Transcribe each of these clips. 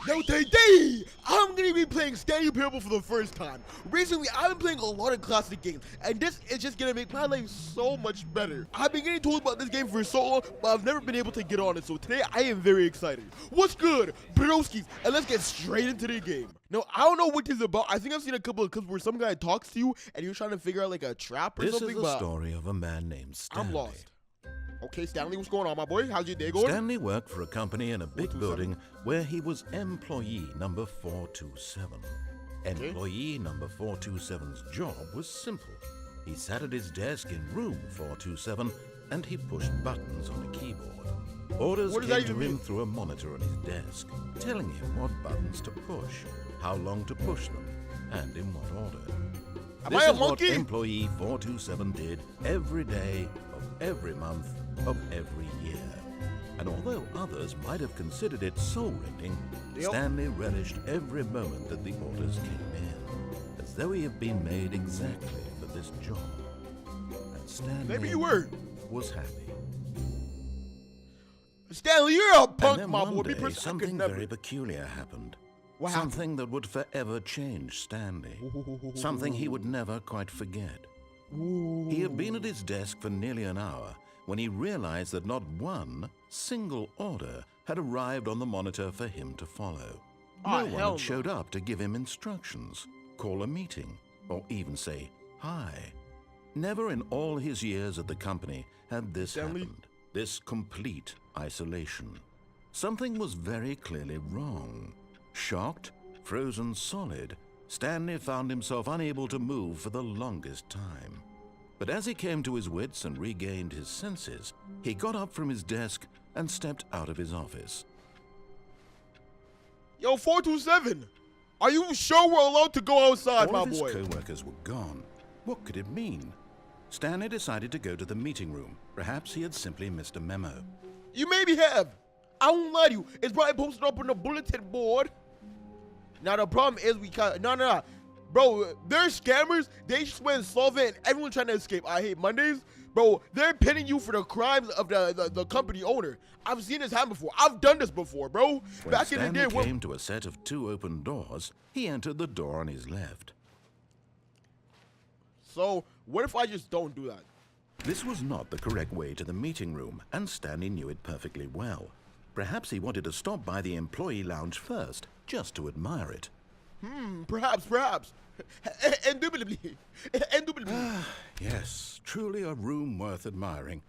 Now today, I'm gonna be playing Stanley Parable for the first time. Recently, I've been playing a lot of classic games, and this is just gonna make my life so much better. I've been getting told about this game for so long, but I've never been able to get on it, so today I am very excited. What's good, broskies? And let's get straight into the game. Now, I don't know what this is about. I think I've seen a couple of clips where some guy talks to you, and you're trying to figure out like a trap or something. This is the story of a man named Stanley. I'm lost. Okay, Stanley, what's going on, my boy? How's your day going? Stanley worked for a company in a big building where he was employee number 427. Okay. Employee number 427's job was simple. He sat at his desk in room 427 and he pushed buttons on a keyboard. Orders came to him through a monitor on his desk, telling him what buttons to push, how long to push them, and in what order. Am I a monkey? This is what employee 427 did every day of every month of every year. And although others might have considered it soul-rending, Stanley relished every moment that the orders came in, as though he had been made exactly for this job. And Stanley was happy. Stanley, you're a punk, and then my one boy. day, something very peculiar happened. What Something that would forever change Stanley. Something he would never quite forget. He had been at his desk for nearly an hour when he realized that not one single order had arrived on the monitor for him to follow. No one had showed up to give him instructions, call a meeting, or even say hi. Never in all his years at the company had this happened, this complete isolation. Something was very clearly wrong. Shocked, frozen solid, Stanley found himself unable to move for the longest time. But as he came to his wits and regained his senses, he got up from his desk and stepped out of his office. Yo, 427, are you sure we're allowed to go outside, my boy? All of his co-workers were gone. What could it mean? Stanley decided to go to the meeting room. Perhaps he had simply missed a memo. You maybe have. I won't lie to you. It's probably posted up on the bulletin board. Now, the problem is we can't. No. Bro, they're scammers. They just went solvent and everyone trying to escape. I hate Mondays. Bro, they're pinning you for the crimes of the company owner. I've seen this happen before. I've done this before, bro. When Stanley came to a set of 2 open doors, he entered the door on his left. So, what if I just don't do that? This was not the correct way to the meeting room, and Stanley knew it perfectly well. Perhaps he wanted to stop by the employee lounge first, just to admire it. Perhaps. Indubitably. Yes, truly a room worth admiring.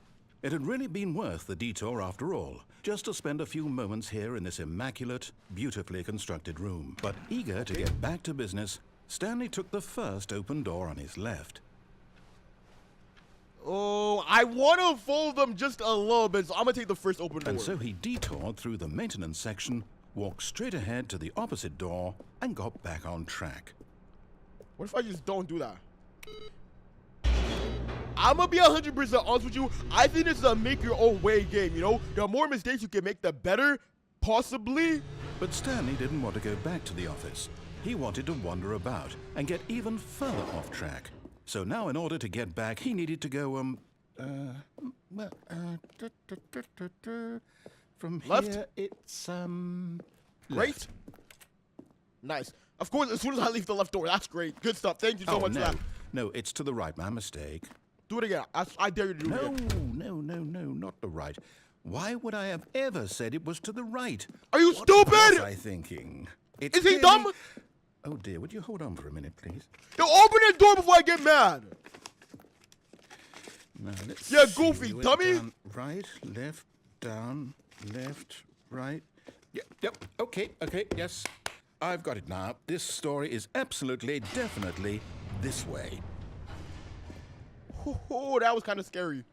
It had really been worth the detour after all, just to spend a few moments here in this immaculate, beautifully constructed room. But eager to get back to business, Stanley took the first open door on his left. Oh, I want to fold them just a little bit, so I'm going to take the first open door. And so he detoured through the maintenance section, walked straight ahead to the opposite door, and got back on track. What if I just don't do that? I'm going to be 100% honest with you. I think this is a make-your-own-way game, you know? The more mistakes you can make, the better, possibly. But Stanley didn't want to go back to the office. He wanted to wander about and get even further off track. So now in order to get back, he needed to go, from left? Here, it's, Right? Nice. Of course, as soon as I leave the left door, that's great. Good stuff. Thank you so much for that. No, it's to the right. My mistake. Do it again. I dare you to do it again. No, not the right. Why would I have ever said it was to the right? Are you stupid? What was I thinking? Is he dumb? Oh dear, would you hold on for a minute, please? Yo, open the door before I get mad. Now, let's Yeah, see. goofy dummy. Down, right, left, down, left, right. Yep, okay, yes. I've got it now. This story is absolutely, definitely this way. Oh, that was kind of scary.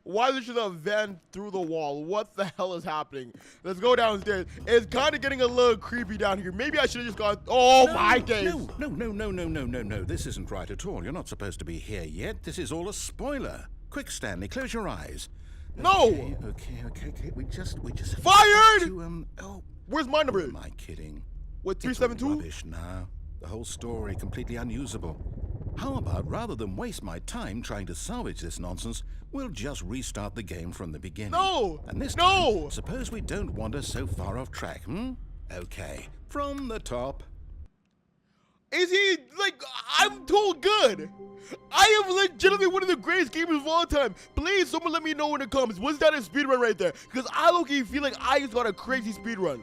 Why is there a van through the wall? What the hell is happening? Let's go downstairs. It's kind of getting a little creepy down here. Maybe I should have just gone. Oh, my days. No. This isn't right at all. You're not supposed to be here yet. This is all a spoiler. Quick, Stanley, close your eyes. No. Okay. We just fired. Oh, where's my number? Am I kidding? What, It's 372? rubbish now. The whole story completely unusable. How about, rather than waste my time trying to salvage this nonsense, we'll just restart the game from the beginning. No! And this No! time, suppose we don't wander so far off track, Okay, from the top. Is he, like, I'm too good. I am legitimately one of the greatest gamers of all time. Please, someone let me know in the comments. Was that a speedrun right there? Because I low-key feel like I just got a crazy speedrun.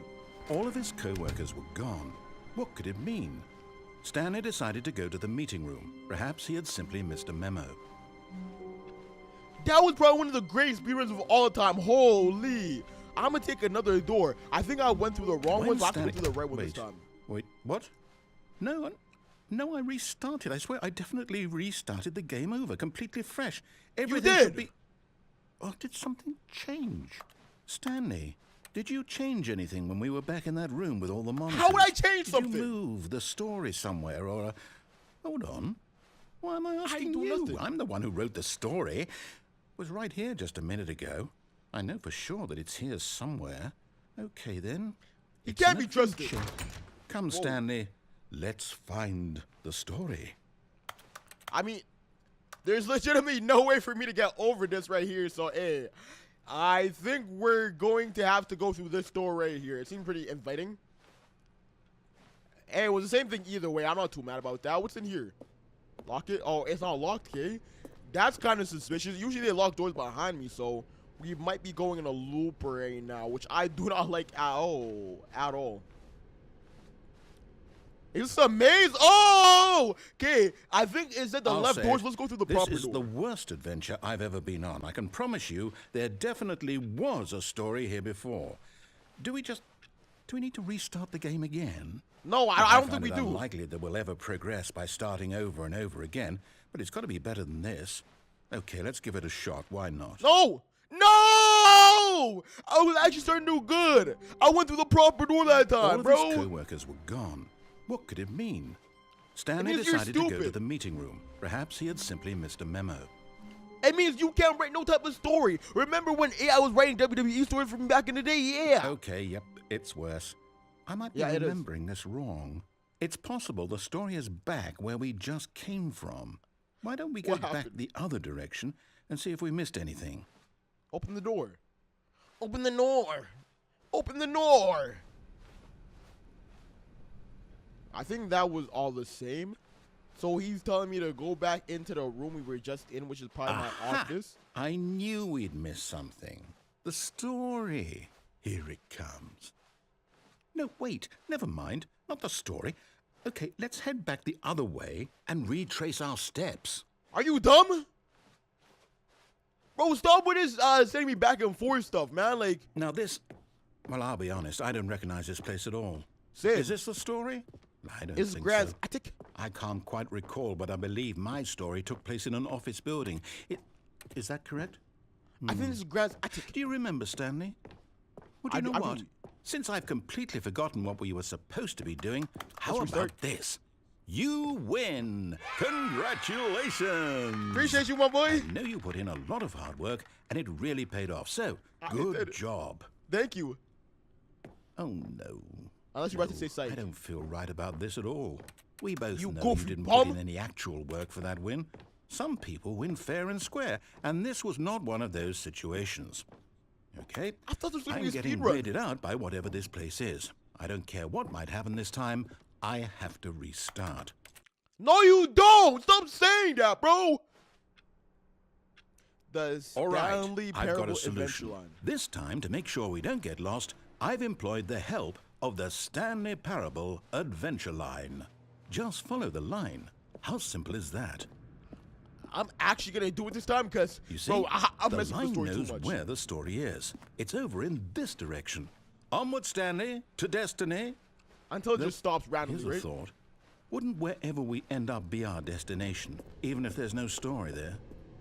All of his co-workers were gone. What could it mean? Stanley decided to go to the meeting room. Perhaps he had simply missed a memo. That was probably one of the greatest speedruns of all time. Holy. I'm going to take another door. I think I went through the wrong one, so I have to go through the right one this time. Wait, what? No, I restarted. I swear, I definitely restarted the game over, completely fresh. Everything You did? should be... Oh, did something change? Stanley, did you change anything when we were back in that room with all the monsters? How would I change something? Did you move the story somewhere, or... Hold on. Why am I asking you? nothing. I'm the one who wrote the story. It was right here just a minute ago. I know for sure that it's here somewhere. Okay, then. You It's can't an be trusted. adventure. Come, Stanley. Let's find the story. I mean, there's legitimately no way for me to get over this right here. So, hey, I think we're going to have to go through this door right here. It seemed pretty inviting. Hey, it was the same thing either way. I'm not too mad about that. What's in here? Lock it? Oh, it's not locked, okay? That's kind of suspicious. Usually they lock doors behind me, so we might be going in a loop right now, which I do not like at all. At all. It's a maze. Oh, okay. I think it's at the left doors. Let's go through the proper door. This is the worst adventure I've ever been on. I can promise you there definitely was a story here before. Do we need to restart the game again? No, I don't think we do. It's unlikely that we'll ever progress by starting over and over again, but it's got to be better than this. Okay, let's give it a shot. Why not? No! No! I was actually starting to do good. I went through the proper door that time, bro. All of his co-workers were gone. What could it mean? Stanley It means you're decided to go to stupid. the meeting room. Perhaps he had simply missed a memo. It means you can't write no type of story. Remember when I was writing WWE stories from back in the day? Yeah. Okay, yep, it's worse. I might be Yeah, it is. remembering this wrong. It's possible the story is back where we just came from. Why don't we go What back happened? the other direction and see if we missed anything? Open the door. Open the door. Open the door. I think that was all the same. So he's telling me to go back into the room we were just in, which is probably my Aha! office. I knew we'd missed something. The story. Here it comes. No, wait, never mind. Not the story. Okay, let's head back the other way and retrace our steps. Are you dumb? Bro, stop with this sending me back and forth stuff, man. Like, Now this, well, I'll be honest, I don't recognize this place at all. Sid, Is this the story? I don't is think Grant's so. attic? I can't quite recall, but I believe my story took place in an office building. Is that correct? I think this is Grant's attic. Do you remember, Stanley? Well, do you know I what? mean- Since I've completely forgotten what we were supposed to be doing, how Let's about restart. this? You win! Congratulations! Appreciate you, my boy. I know you put in a lot of hard work, and it really paid off. So, I did good it. job. Thank you. Oh, no. Unless you're about to say I psych. don't feel right about this at all. We both You know goofy you didn't bum. put in any actual work for that win. Some people win fair and square, and this was not one of those situations. Okay? I thought this was going I'm to be a getting speedrun. weirded out by whatever this place is. I don't care what might happen this time. I have to restart. No, you don't. Stop saying that, bro. The All right, Stanley I've got Parable a Adventure solution. Line. This time, to make sure we don't get lost, I've employed the help of the Stanley Parable Adventure Line. Just follow the line. How simple is that? I'm actually going to do it this time because, You see, bro, I'm the messing with the line story too knows much. where the story is. It's over in this direction. Onward, Stanley, to destiny. Until it just stops randomly, Here's a right? thought. Wouldn't wherever we end up be our destination, even if there's no story there?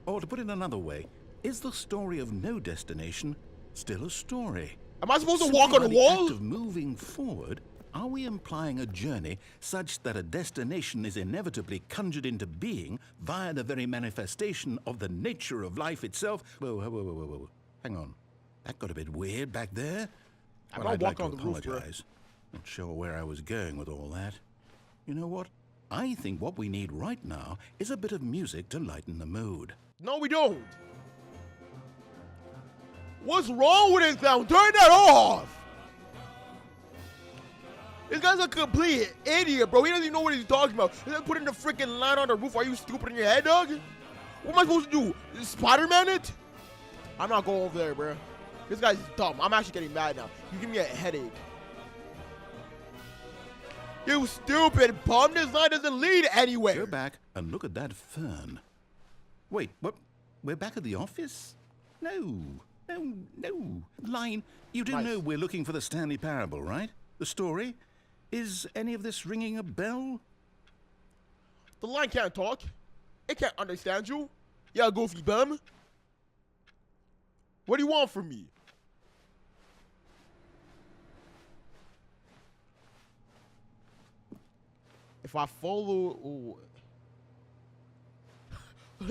Or to put it another way, is the story of no destination still a story? Am I supposed to Simply walk on by a the wall? act of moving forward, are we implying a journey such that a destination is inevitably conjured into being via the very manifestation of the nature of life itself? Whoa. Hang on. That got a bit weird back there. I'm Well, not I'd like to walking on the roof, bro. apologize. Not sure where I was going with all that. You know what? I think what we need right now is a bit of music to lighten the mood. No, we don't. What's wrong with it now? Turn that off. This guy's a complete idiot, bro. He doesn't even know what he's talking about. He's like putting the freaking line on the roof. Are you stupid in your head, dog? What am I supposed to do? Spider-Man it? I'm not going over there, bro. This guy's dumb. I'm actually getting mad now. You give me a headache. You stupid bum. This line doesn't lead anywhere. Go back and look at that fern. Wait, what? We're back at the office? No. Line, you do know we're looking for the Stanley Parable, right? The story? Is any of this ringing a bell? The line can't talk. It can't understand you. Yeah, goofy bum. What do you want from me? If I follow... Ooh.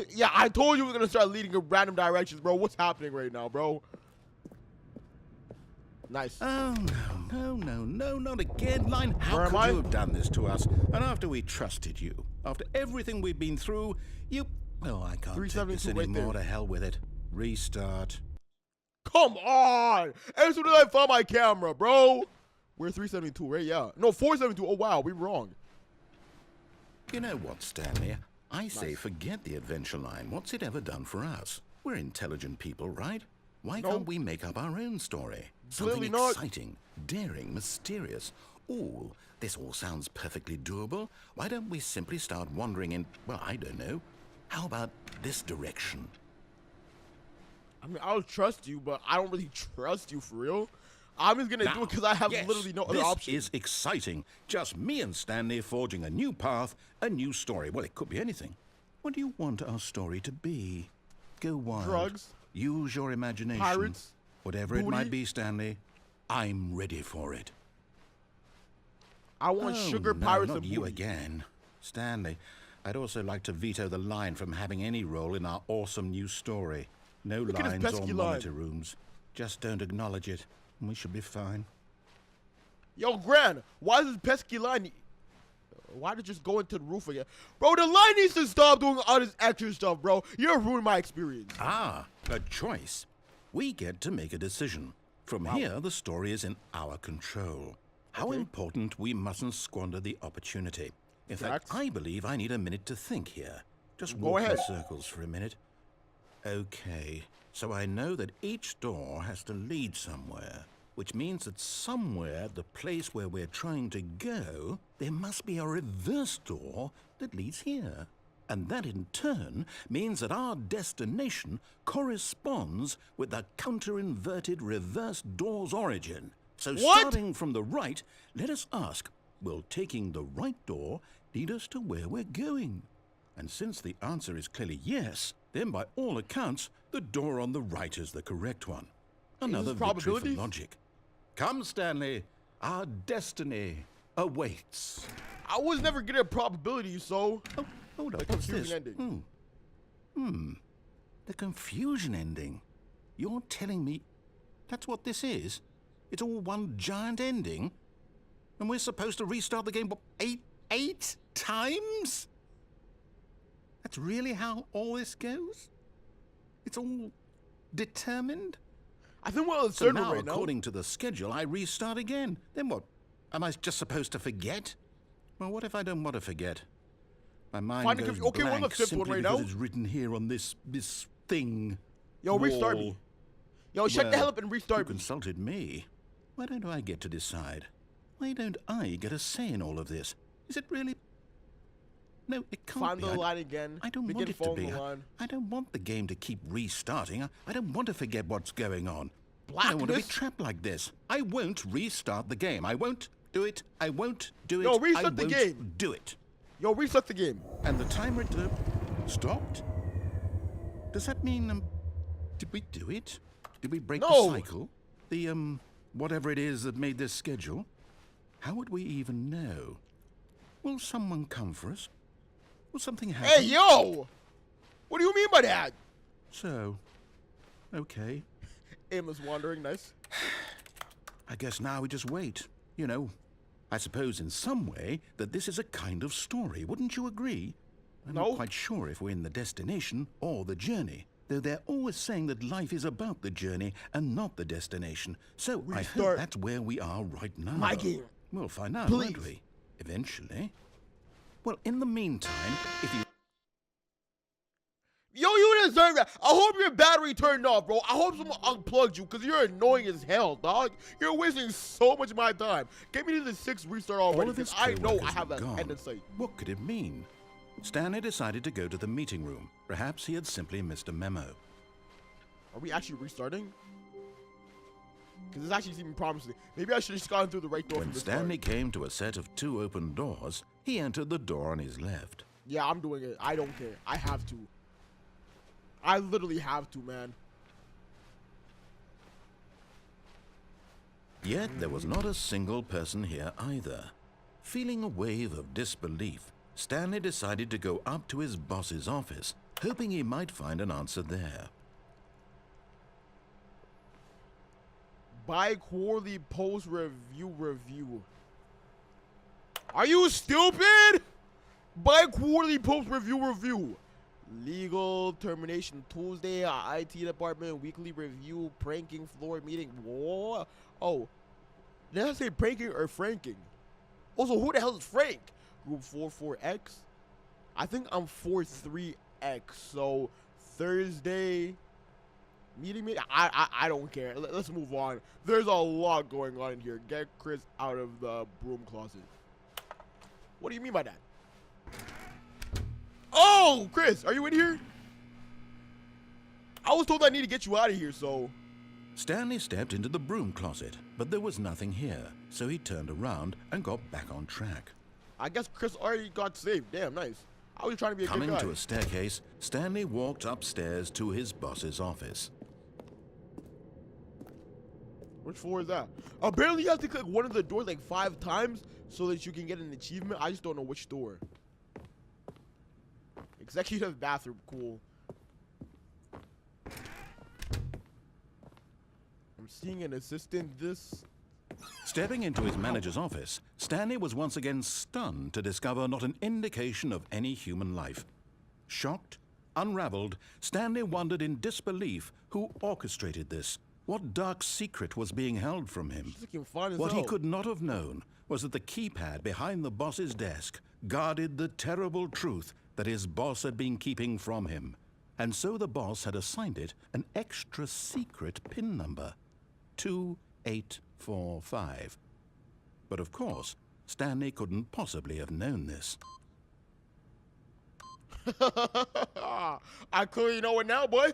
Yeah, I told you we were going to start leading in random directions, bro. What's happening right now, bro? Nice. Oh, no, not again. Line, how could you have done this to us? And after we trusted you, after everything we've been through, you... Oh, I can't take this anymore. To hell with it. Restart. Come on! As soon as I found my camera, bro. We're 372, right? Yeah. No, 472. Oh, wow. We're wrong. You know what, Stanley? I say forget the adventure line. What's it ever done for us? We're intelligent people, right? Why can't we make up our own story? Something exciting, daring, mysterious. Ooh, this all sounds perfectly doable. Why don't we simply start wandering in, well, I don't know. How about this direction? I mean, I'll trust you, but I don't really trust you for real. I'm just gonna do it because I have literally no other option. This is exciting. Just me and Stanley forging a new path, a new story. Well, it could be anything. What do you want our story to be? Go wild. Drugs. Use your imagination. Pirates. Whatever it might be, Stanley, I'm ready for it. I want sugar, pirates, not and you booty. again. Stanley, I'd also like to veto the line from having any role in our awesome new story. No lines or monitor rooms. Just don't acknowledge it, and we should be fine. Yo, Gran, why is this pesky line... Why did it just go into the roof again? Bro, the line needs to stop doing all this extra stuff, bro. You're ruining my experience. Ah, a choice. We get to make a decision. From here, the story is in our control. How important we mustn't squander the opportunity. In fact, I believe I need a minute to think here. Just walk in circles for a minute. Okay, so I know that each door has to lead somewhere, which means that somewhere, the place where we're trying to go, there must be a reverse door that leads here. And that in turn means that our destination corresponds with the counter-inverted reverse door's origin. So starting from the right, let us ask, will taking the right door lead us to where we're going? And since the answer is clearly yes, then by all accounts, the door on the right is the correct one. Another victory for logic. Come, Stanley, our destiny awaits. I was never good at probability, so... Oh, hold up, what's this? The confusion ending. You're telling me that's what this is? It's all one giant ending? And we're supposed to restart the game, what, eight times? That's really how all this goes? It's all determined? I think we're on the so third now, right now. According to the schedule, I restart again. Then what? Am I just supposed to forget? Well, what if I don't want to forget? My mind goes blank we're on the fifth one right now. It's written here on this thing. Yo, restart me. Yo, shut the hell up and restart me. You consulted me. Why don't I get to decide? Why don't I get a say in all of this? Is it really... No, it can't Find be. the line again. I don't want it to be. I don't want the game to keep restarting. I don't want to forget what's going on. I don't want to be trapped like this. I won't restart the game. I won't do it. I won't do it. Yo, restart the game. Do it. Yo, restart the game. And the timer stopped? Does that mean, did we do it? Did we break the cycle? The, whatever it is that made this schedule? How would we even know? Will someone come for us? Will something happen? Hey, yo! What do you mean by that? So, okay. Aimless wandering, nice. I guess now we just wait. You know, I suppose in some way that this is a kind of story. Wouldn't you agree? I'm not quite sure if we're in the destination or the journey. Though they're always saying that life is about the journey and not the destination. So I hope that's where we are right now. My game. We'll find out, Please. won't we? Eventually. Well, in the meantime, if you... Yo, you deserve that. I hope your battery turned off, bro. I hope someone unplugged you because you're annoying as hell, dog. You're wasting so much of my time. Get me to the 6th restart already All of his because I know I co-workers have were an gone. end in sight. What could it mean? Stanley decided to go to the meeting room. Perhaps he had simply missed a memo. Are we actually restarting? Because this actually seemed promising. Maybe I should have just gone through the right door When from the Stanley start. came to a set of 2 open doors, he entered the door on his left. Yeah, I'm doing it. I don't care. I have to. I literally have to, man. Yet there was not a single person here either. Feeling a wave of disbelief, Stanley decided to go up to his boss's office, hoping he might find an answer there. Bi-quarterly post review. Are you stupid? Bi-quarterly post review. Legal termination Tuesday. IT department weekly review. Pranking floor meeting. Whoa. Oh, did I say pranking or franking? Also, who the hell is Frank? Group 44X. I think I'm 43X. So Thursday. Meeting me? I don't care. Let's move on. There's a lot going on in here. Get Chris out of the broom closet. What do you mean by that? Oh, Chris, are you in here? I was told I need to get you out of here, so... Stanley stepped into the broom closet, but there was nothing here, so he turned around and got back on track. I guess Chris already got saved. Damn, nice. I was trying to be a good guy. Coming to a staircase, Stanley walked upstairs to his boss's office. Which floor is that? Apparently you have to click one of the doors like 5 times so that you can get an achievement. I just don't know which door. Executive bathroom, cool. I'm seeing an assistant. This. Stepping into his manager's office, Stanley was once again stunned to discover not an indication of any human life. Shocked, unraveled, Stanley wondered in disbelief who orchestrated this. What dark secret was being held from him? She's looking fine as What hell. he could not have known was that the keypad behind the boss's desk guarded the terrible truth that his boss had been keeping from him. And so the boss had assigned it an extra secret PIN number, 2845. But of course, Stanley couldn't possibly have known this. I clearly know it now, boy.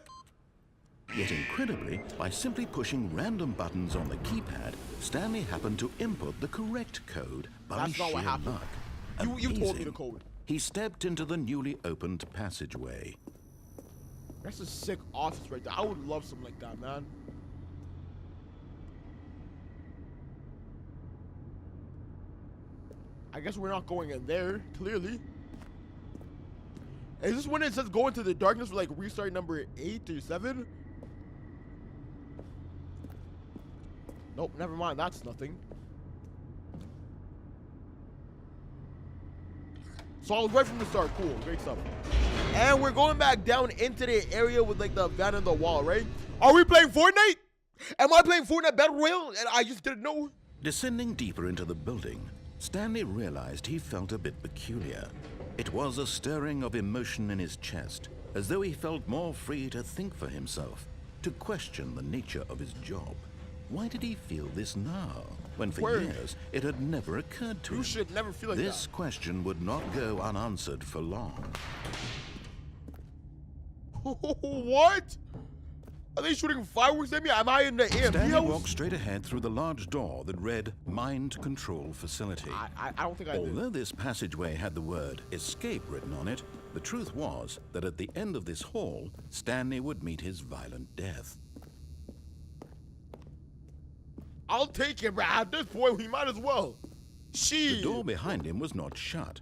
Yet incredibly, by simply pushing random buttons on the keypad, Stanley happened to input the correct code by That's not sheer what happened. luck. You told me Amazing. the code. He stepped into the newly opened passageway. That's a sick office right there. I would love something like that, man. I guess we're not going in there, clearly. Is this when it says go into the darkness for like restart number 8 or 7? Nope, never mind. That's nothing. So I was right from the start. Cool, great stuff. And we're going back down into the area with like the van on the wall, right? Are we playing Fortnite? Am I playing Fortnite Battle Royale and I just didn't know? Descending deeper into the building, Stanley realized he felt a bit peculiar. It was a stirring of emotion in his chest, as though he felt more free to think for himself, to question the nature of his job. Why did he feel this now, when for Word. years it had never occurred to him? You should never feel like This question would not go unanswered for long. that. What? Are they shooting fireworks at me? Am I in the AMP Stanley house? walked straight ahead through the large door that read Mind Control Facility. I don't think I did. Although this passageway had the word escape written on it, the truth was that at the end of this hall, Stanley would meet his violent death. I'll take it, bro. At this point, we might as well. The door behind him was not shut.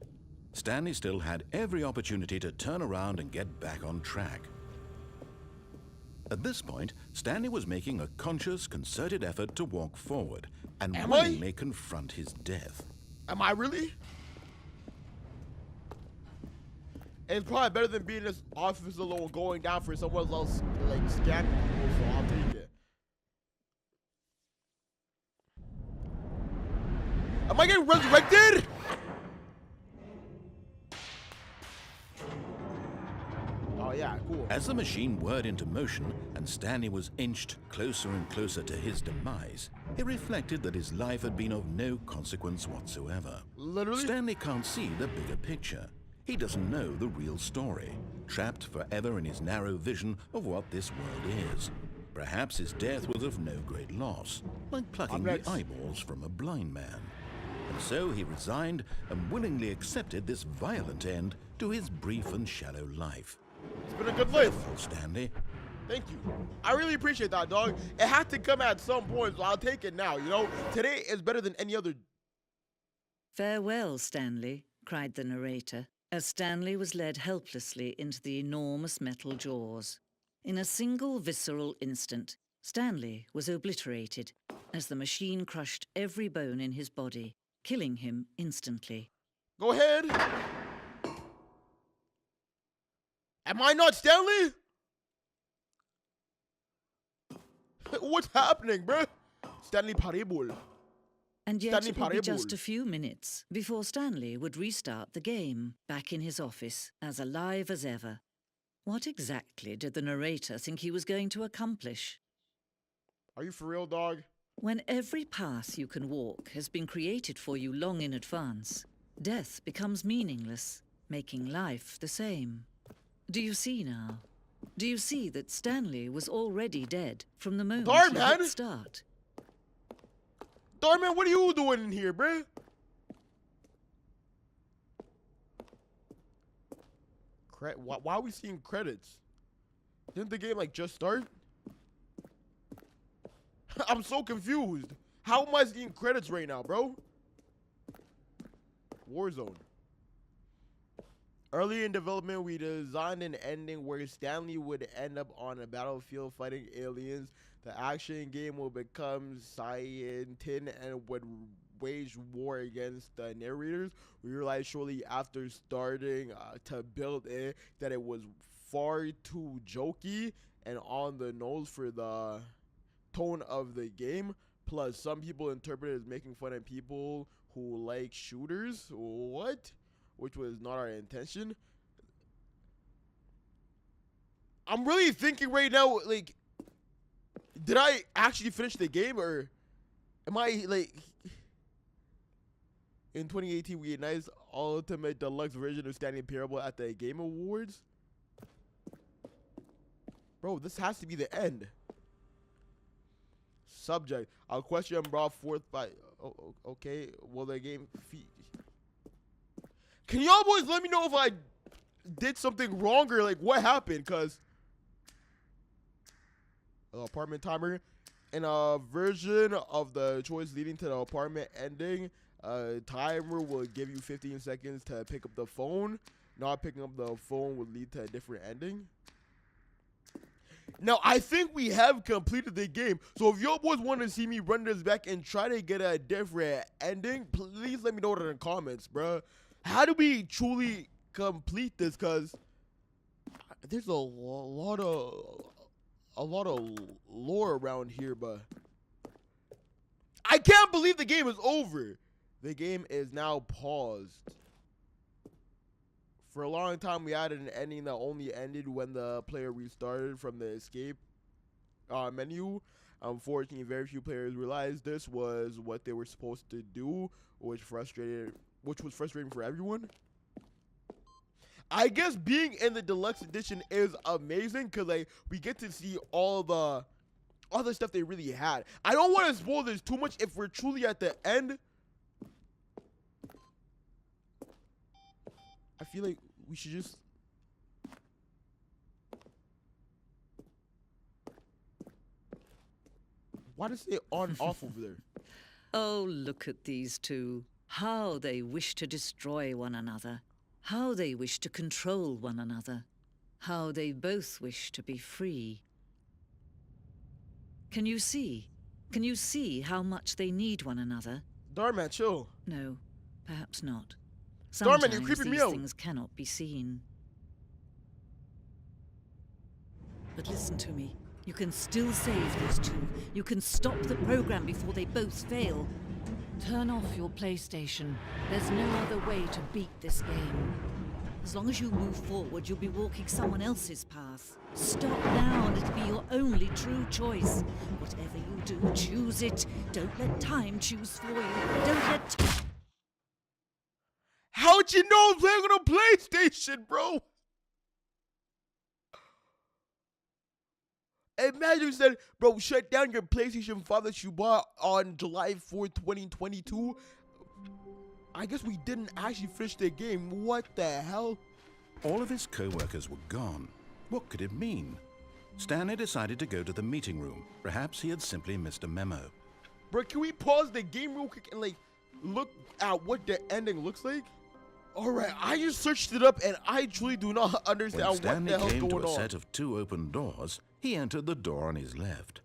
Stanley still had every opportunity to turn around and get back on track. At this point, Stanley was making a conscious, concerted effort to walk forward and Am I? willingly confront his death. Am I really? It's probably better than being in this office alone, going down for someone else, like, scanning people, so I'll take it. Am I getting resurrected? Oh yeah, cool. As the machine whirred into motion and Stanley was inched closer and closer to his demise, he reflected that his life had been of no consequence whatsoever. Literally? Stanley can't see the bigger picture. He doesn't know the real story, trapped forever in his narrow vision of what this world is. Perhaps his death was of no great loss, like plucking the eyeballs from a blind man. And so he resigned and willingly accepted this violent end to his brief and shallow life. It's been a good life. Stanley. Thank you. I really appreciate that, dog. It had to come at some point, so I'll take it now, you know? Today is better than any other. Farewell, Stanley, cried the narrator, as Stanley was led helplessly into the enormous metal jaws. In a single visceral instant, Stanley was obliterated as the machine crushed every bone in his body, killing him instantly. Go ahead. Am I not Stanley? What's happening, bruh? Stanley Parable. And yet it would be just a few minutes before Stanley would restart the game, back in his office, as alive as ever. What exactly did the narrator think he was going to accomplish? Are you for real, dog? When every path you can walk has been created for you long in advance, death becomes meaningless, making life the same. Do you see now? Do you see that Stanley was already dead from the moment he hit start? Darman, what are you doing in here, bruh? Why are we seeing credits? Didn't the game, like, just start? I'm so confused. How am I seeing credits right now, bro? Warzone. Early in development, we designed an ending where Stanley would end up on a battlefield fighting aliens. The action game will become scientific and would wage war against the narrators. We realized shortly after starting to build it that it was far too jokey and on the nose for the tone of the game. Plus, some people interpret it as making fun of people who like shooters. What? Which was not our intention. I'm really thinking right now, like, did I actually finish the game, or am I, like, in 2018 we announced Ultimate Deluxe version of Stanley Parable at the Game Awards? Bro, this has to be the end. Subject: a question brought forth by, okay, will the game Can y'all boys let me know if I did something wrong or, like, what happened? Because apartment timer, in a version of the choice leading to the apartment ending, timer will give you 15 seconds to pick up the phone. Not picking up the phone would lead to a different ending. Now, I think we have completed the game. So if y'all boys want to see me run this back and try to get a different ending, please let me know in the comments, bruh. How do we truly complete this? Because there's a lot of lore around here, but I can't believe the game is over. The game is now paused. For a long time, we had an ending that only ended when the player restarted from the escape menu. Unfortunately, very few players realized this was what they were supposed to do, which was frustrating for everyone. I guess being in the deluxe edition is amazing because, like, we get to see all the stuff they really had. I don't want to spoil this too much if we're truly at the end. I feel like we should just why does it say on off over there? Oh, look at these two. How they wish to destroy one another. How they wish to control one another. How they both wish to be free. Can you see? Can you see how much they need one another? Darman, chill. No, perhaps not. Darman, you're Sometimes creeping me these out. things cannot be seen. But listen to me. You can still save these two. You can stop the program before they both fail. Turn off your PlayStation. There's no other way to beat this game. As long as you move forward, you'll be walking someone else's path. Stop now and it'll be your only true choice. Whatever you do, choose it. Don't let time choose for you. Don't let... How'd you know I'm playing on a PlayStation, bro? Imagine you said, bro, shut down your PlayStation 5 that you bought on July 4th, 2022. I guess we didn't actually finish the game. What the hell? All of his co-workers were gone. What could it mean? Stanley decided to go to the meeting room. Perhaps he had simply missed a memo. Bro, can we pause the game real quick and, like, look at what the ending looks like? Alright, I just searched it up and I truly do not understand When what Stanley the hell's came to going a on. set of 2 open doors, he entered the door on his left.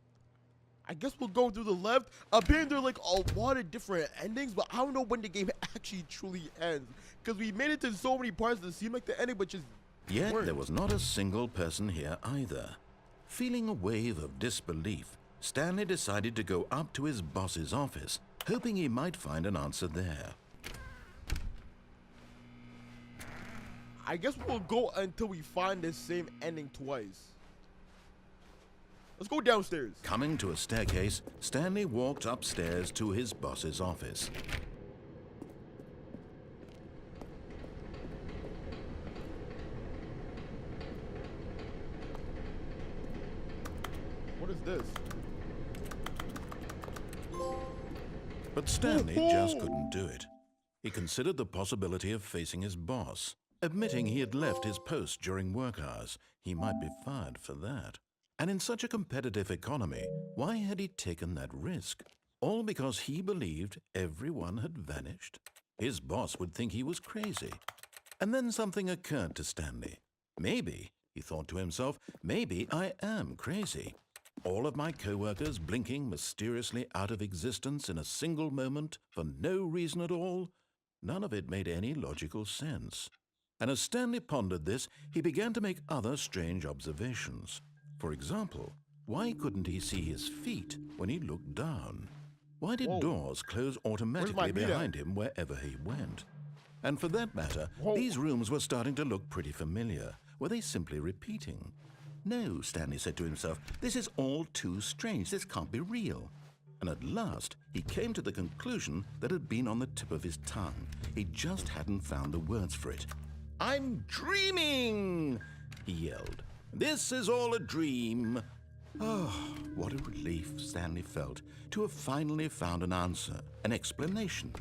I guess we'll go through the left. Apparently there are like a lot of different endings, but I don't know when the game actually truly ends. Because we made it to so many parts that seem like the ending, but just Yet weren't. there was not a single person here either. Feeling a wave of disbelief, Stanley decided to go up to his boss's office, hoping he might find an answer there. I guess we'll go until we find the same ending twice. Let's go downstairs. Coming to a staircase, Stanley walked upstairs to his boss's office. What is this? But Stanley just couldn't do it. He considered the possibility of facing his boss. Admitting he had left his post during work hours, he might be fired for that. And in such a competitive economy, why had he taken that risk? All because he believed everyone had vanished? His boss would think he was crazy. And then something occurred to Stanley. Maybe, he thought to himself, maybe I am crazy. All of my co-workers blinking mysteriously out of existence in a single moment for no reason at all? None of it made any logical sense. And as Stanley pondered this, he began to make other strange observations. For example, why couldn't he see his feet when he looked down? Why did doors close automatically behind him wherever he went? And for that matter, these rooms were starting to look pretty familiar. Were they simply repeating? No, Stanley said to himself, this is all too strange. This can't be real. And at last, he came to the conclusion that had been on the tip of his tongue. He just hadn't found the words for it. I'm dreaming, he yelled. This is all a dream. Oh, what a relief Stanley felt to have finally found an answer, an explanation.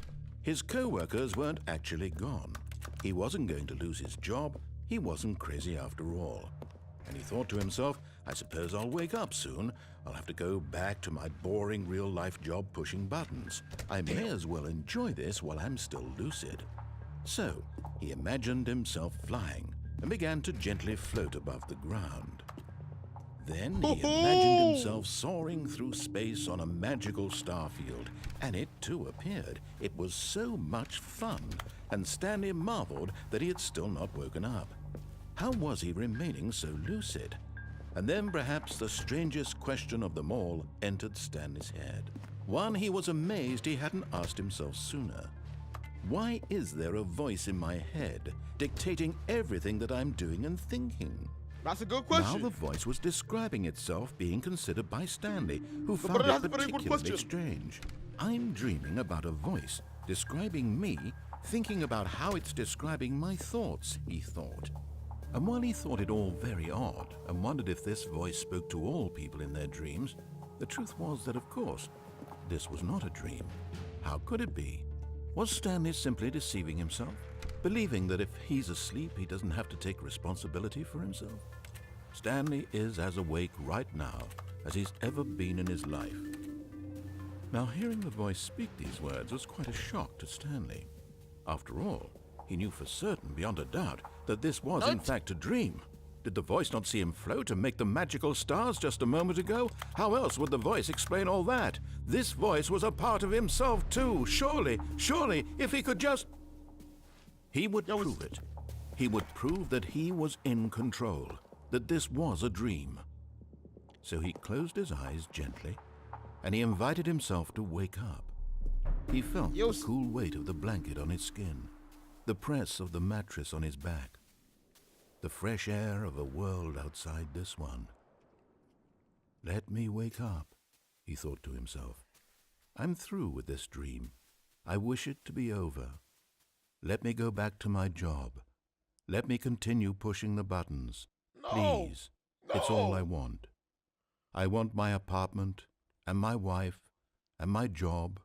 His co-workers weren't actually gone. He wasn't going to lose his job. He wasn't crazy after all. And he thought to himself, I suppose I'll wake up soon. I'll have to go back to my boring real-life job pushing buttons. I may as well enjoy this while I'm still lucid. So, he imagined himself flying and began to gently float above the ground. Then he imagined himself soaring through space on a magical starfield, and it too appeared. It was so much fun, and Stanley marveled that he had still not woken up. How was he remaining so lucid? And then perhaps the strangest question of them all entered Stanley's head. One he was amazed he hadn't asked himself sooner. Why is there a voice in my head dictating everything that I'm doing and thinking? That's a good Now question. the voice was describing itself being considered by Stanley, who found it particularly strange. I'm dreaming about a voice describing me, thinking about how it's describing my thoughts, he thought. And while he thought it all very odd and wondered if this voice spoke to all people in their dreams, the truth was that, of course, this was not a dream. How could it be? Was Stanley simply deceiving himself, believing that if he's asleep, he doesn't have to take responsibility for himself? Stanley is as awake right now as he's ever been in his life. Now, hearing the voice speak these words was quite a shock to Stanley. After all, he knew for certain, beyond a doubt, that this was in fact a dream. Did the voice not see him float and make the magical stars just a moment ago? How else would the voice explain all that? This voice was a part of himself too. Surely, if he could just... He would prove it. He would prove that he was in control, that this was a dream. So he closed his eyes gently, and he invited himself to wake up. He felt Yo, the cool weight of the blanket on his skin, the press of the mattress on his back, the fresh air of a world outside this one. Let me wake up, he thought to himself. I'm through with this dream. I wish it to be over. Let me go back to my job. Let me continue pushing the buttons. No. Please. It's all I want. I want my apartment and my wife and my job.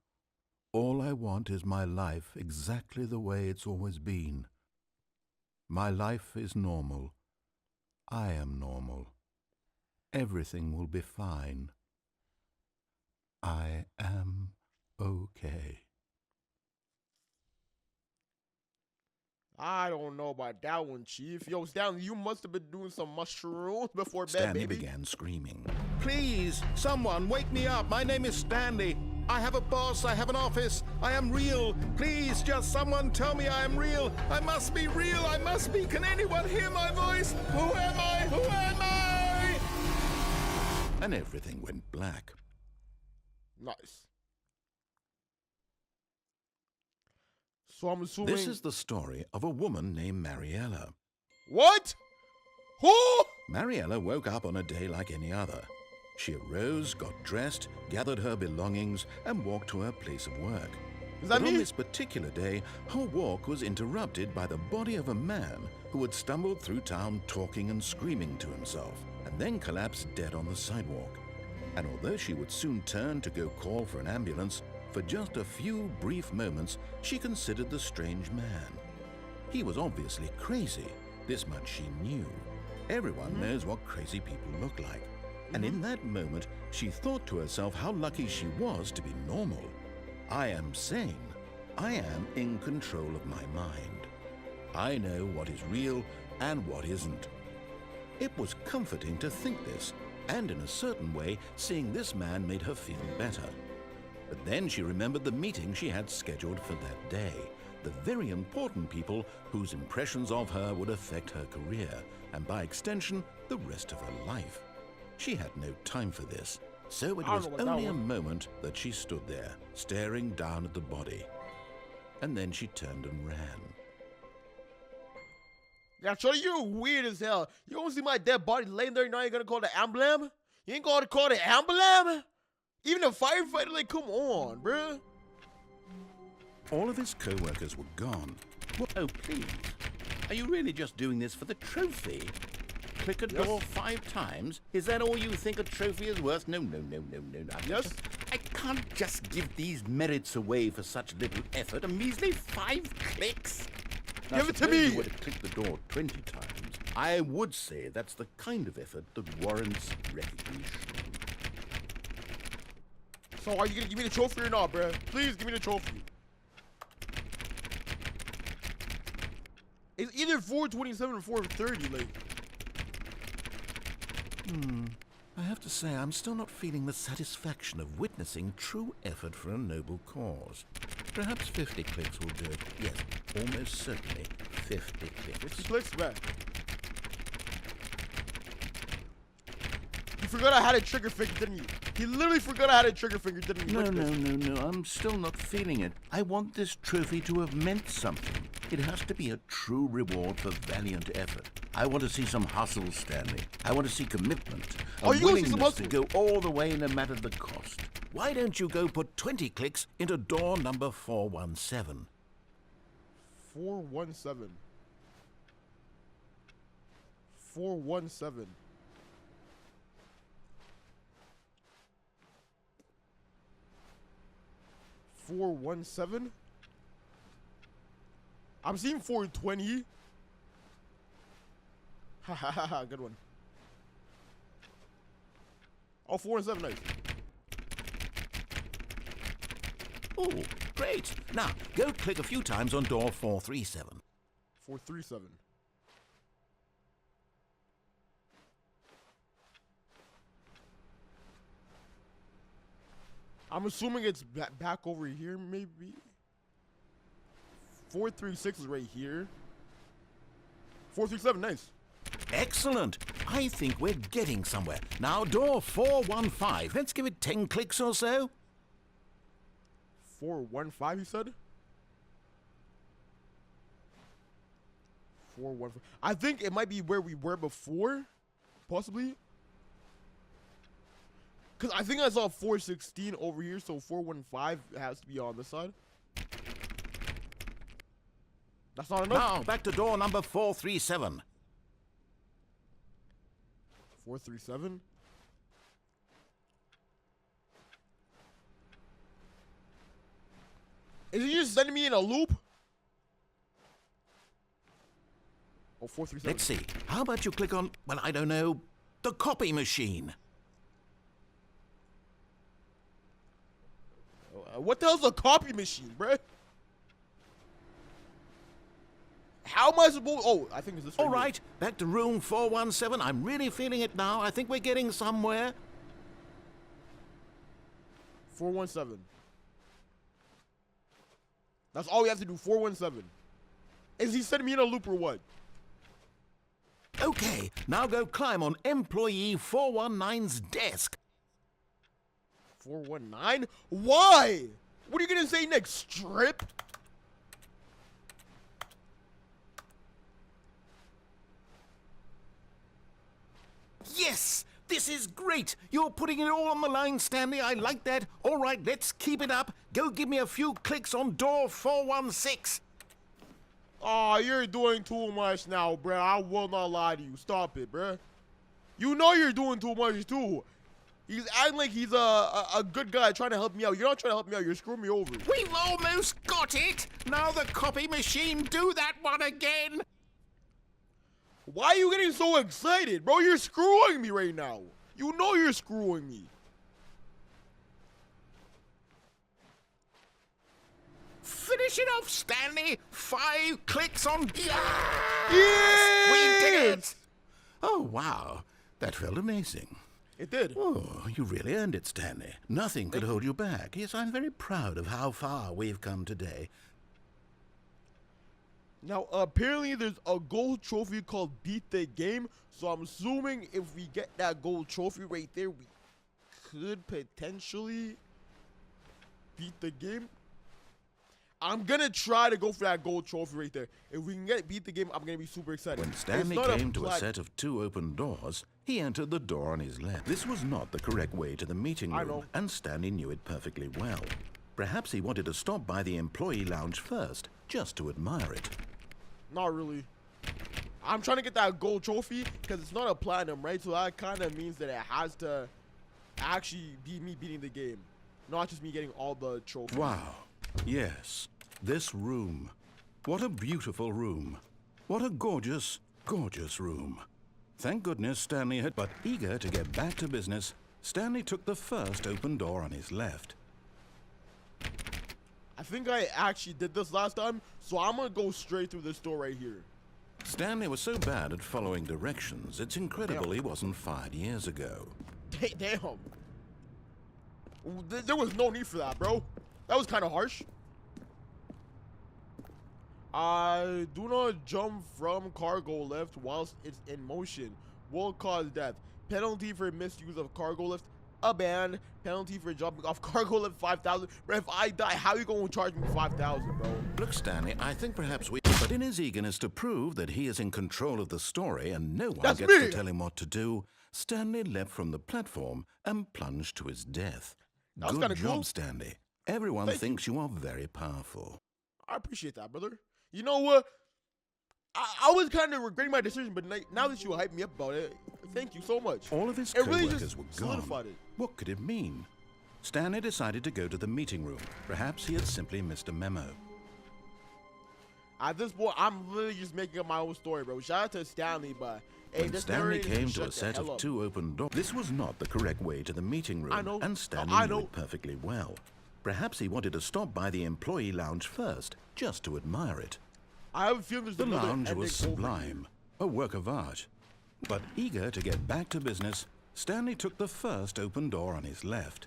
All I want is my life exactly the way it's always been. My life is normal. I am normal. Everything will be fine. I am okay. I don't know about that one, Chief. Yo, Stanley, you must have been doing some mushrooms before bed, Stanley baby. began screaming. Please, someone, wake me up. My name is Stanley. I have a boss. I have an office. I am real. Please, just someone tell me I am real. I must be real. I must be. Can anyone hear my voice? Who am I? Who am I? And everything went black. Nice. So I'm assuming... This is the story of a woman named Mariella. What? Who? Mariella woke up on a day like any other. She arose, got dressed, gathered her belongings, and walked to her place of work. Is that But on me? this particular day, her walk was interrupted by the body of a man who had stumbled through town talking and screaming to himself, and then collapsed dead on the sidewalk. And although she would soon turn to go call for an ambulance, for just a few brief moments she considered the strange man. He was obviously crazy, this much she knew. Everyone knows what crazy people look like. And in that moment, she thought to herself how lucky she was to be normal. I am sane. I am in control of my mind. I know what is real and what isn't. It was comforting to think this, and in a certain way, seeing this man made her feel better. But then she remembered the meeting she had scheduled for that day, the very important people whose impressions of her would affect her career, and by extension, the rest of her life. She had no time for this, so it was only a moment that she stood there, staring down at the body. And then she turned and ran. Yeah, Shorty, you're weird as hell. You don't see my dead body laying there, now you're gonna call the emblem? You ain't gonna call the emblem? Even a firefighter, like, come on, bruh. All of his co-workers were gone. Oh, please. Are you really just doing this for the trophy? Click a door 5 times? Is that all you think a trophy is worth? No. Yes? I can't just give these merits away for such little effort. A measly 5 clicks. Now, Give it to suppose me. you were to click the door 20 times. I would say that's the kind of effort that warrants recognition. So are you gonna give me the trophy or not, bruh? Please give me the trophy. It's either 427 or 430, like. I have to say, I'm still not feeling the satisfaction of witnessing true effort for a noble cause. Perhaps 50 clicks will do it. Yes, almost certainly 50 clicks. 50 clicks, bruh. You forgot I had a trigger finger, didn't you? He literally forgot I had a trigger finger, didn't he? No, Look at this. no. I'm still not feeling it. I want this trophy to have meant something. It has to be a true reward for valiant effort. I want to see some hustle, Stanley. I want to see commitment. Oh, you wanna see some willingness to hustle? go all the way no matter the cost. Why don't you go put 20 clicks into door number 417? 417. 417. I'm seeing 420. Ha ha ha ha, good one. Oh, 417, nice. Oh, great. Now, go click a few times on door 437. 437. I'm assuming it's back over here, maybe. 436 is right here. 437, nice. Excellent. I think we're getting somewhere. Now, door 415. Let's give it 10 clicks or so. 415, you said? 415. I think it might be where we were before, possibly. Because I think I saw 416 over here, so 415 has to be on this side. That's not enough? Now, back to door number 437. 437? Is he just sending me in a loop? Oh, 437. Let's see. How about you click on, well, I don't know, the copy machine? What the hell's a copy machine, bruh? How am I supposed... Oh, I think it's this All here. right, back to room 417. I'm really feeling it now. I think we're getting somewhere. 417. That's all we have to do, 417. Is he sending me in a loop or what? Okay, now go climb on employee 419's desk. 419? Why? What are you gonna say next, strip? Yes, this is great. You're putting it all on the line, Stanley. I like that. All right, let's keep it up. Go give me a few clicks on door 416. Oh, you're doing too much now, bruh. I will not lie to you. Stop it, bruh. You know you're doing too much, too. He's acting like he's a good guy trying to help me out. You're not trying to help me out. You're screwing me over. We've almost got it. Now the copy machine, do that one again. Why are you getting so excited, bro? You're screwing me right now. You know you're screwing me. Finish it off, Stanley. 5 clicks on... Yes! We did it! Oh, wow. That felt amazing. It did. Oh, you really earned it, Stanley. Nothing could hold you back. Yes, I'm very proud of how far we've come today. Now, apparently there's a gold trophy called Beat the Game. So I'm assuming if we get that gold trophy right there, we could potentially beat the game. I'm gonna try to go for that gold trophy right there. If we can beat the game, I'm gonna be super excited. When Stanley came to a set of 2 open doors, he entered the door on his left. This was not the correct way to the meeting room, and Stanley knew it perfectly well. Perhaps he wanted to stop by the employee lounge first, just to admire it. Not really. I'm trying to get that gold trophy because it's not a platinum, right? So that kind of means that it has to actually be me beating the game, not just me getting all the trophies. Wow. Yes, this room. What a beautiful room. What a gorgeous, gorgeous room. Thank goodness Stanley had... But eager to get back to business, Stanley took the first open door on his left. I think I actually did this last time, so I'm gonna go straight through this door right here. Stanley was so bad at following directions, it's incredible he wasn't fired years ago. Damn. There was no need for that, bro. That was kind of harsh. Do not jump from cargo lift whilst it's in motion. Will cause death. Penalty for misuse of cargo lift, a ban. Penalty for jumping off cargo lift, 5,000. But if I die, how are you going to charge me 5,000, bro? Look, Stanley, I think perhaps we... But in his eagerness to prove that he is in control of the story and no one gets to tell him what to do, Stanley leapt from the platform and plunged to his death. Good job, cool. Stanley. Everyone thinks you are very powerful. I appreciate that, brother. You know what? I was kind of regretting my decision, but now that you hyped me up about it, thank you so much. All of his It really co-workers just were solidified gone. it. What could it mean? Stanley decided to go to the meeting room. Perhaps he had simply missed a memo. At this point, I'm literally just making up my own story, bro. Shout out to Stanley, but hey, When this Stanley narrator came just to a shut the set hell of up. 2 open doors, this was not the correct way to the meeting room, I know. and Stanley I knew know. it perfectly well. Perhaps he wanted to stop by the employee lounge first, just to admire it. I have a feeling there's The another lounge was ending over here. sublime, a work of art. But eager to get back to business, Stanley took the first open door on his left.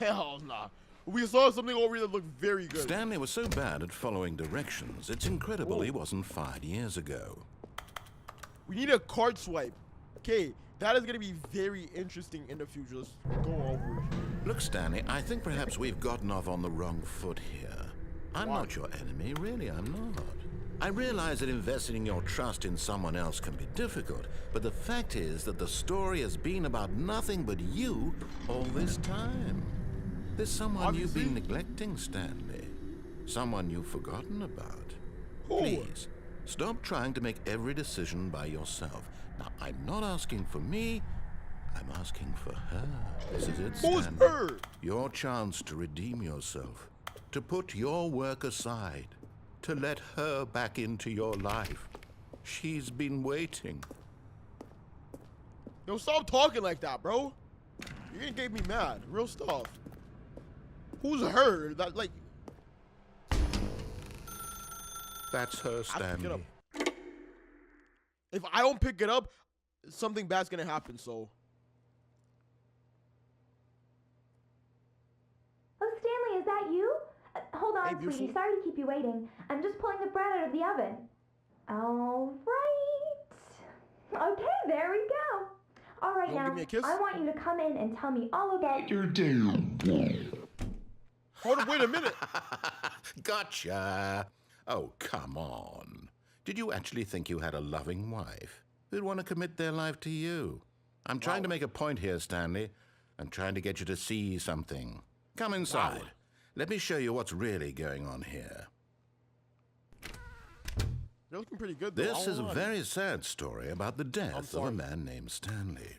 Hell nah. We saw something over here that looked very good. Stanley was so bad at following directions, it's incredible he wasn't fired years ago. We need a card swipe. Okay, that is going to be very interesting in the future. Let's go over here. Look, Stanley, I think perhaps we've gotten off on the wrong foot here. I'm Why? not your enemy, really, I'm not. I realize that investing your trust in someone else can be difficult, but the fact is that the story has been about nothing but you all this time. There's someone you've been neglecting, Stanley. Someone you've forgotten about. Who? Please, stop trying to make every decision by yourself. Now, I'm not asking for me, I'm asking for her. This is it, Who's Stanley. her? Your chance to redeem yourself, to put your work aside, to let her back into your life. She's been waiting. Yo, stop talking like that, bro. You're gonna get me mad. Real stuff. Who's her? That, like... That's her, Stanley. If I don't pick it up, something bad's gonna happen, so... Oh, Stanley, is that you? Hold on, Hey, beautiful. sweetie. Sorry to keep you waiting. I'm just pulling the bread out of the oven. All right. Okay, there we go. All right, You wanna now, give me a kiss? I want you to come in and tell me all about your... Hold on, wait a minute. Gotcha. Oh, come on. Did you actually think you had a loving wife who'd want to commit their life to you? I'm trying to make a point here, Stanley. I'm trying to get you to see something. Come inside. Wow. Let me show you what's really going on here. You're looking pretty good, though. This is a Hold on. very sad story about the death of sorry. a man named Stanley.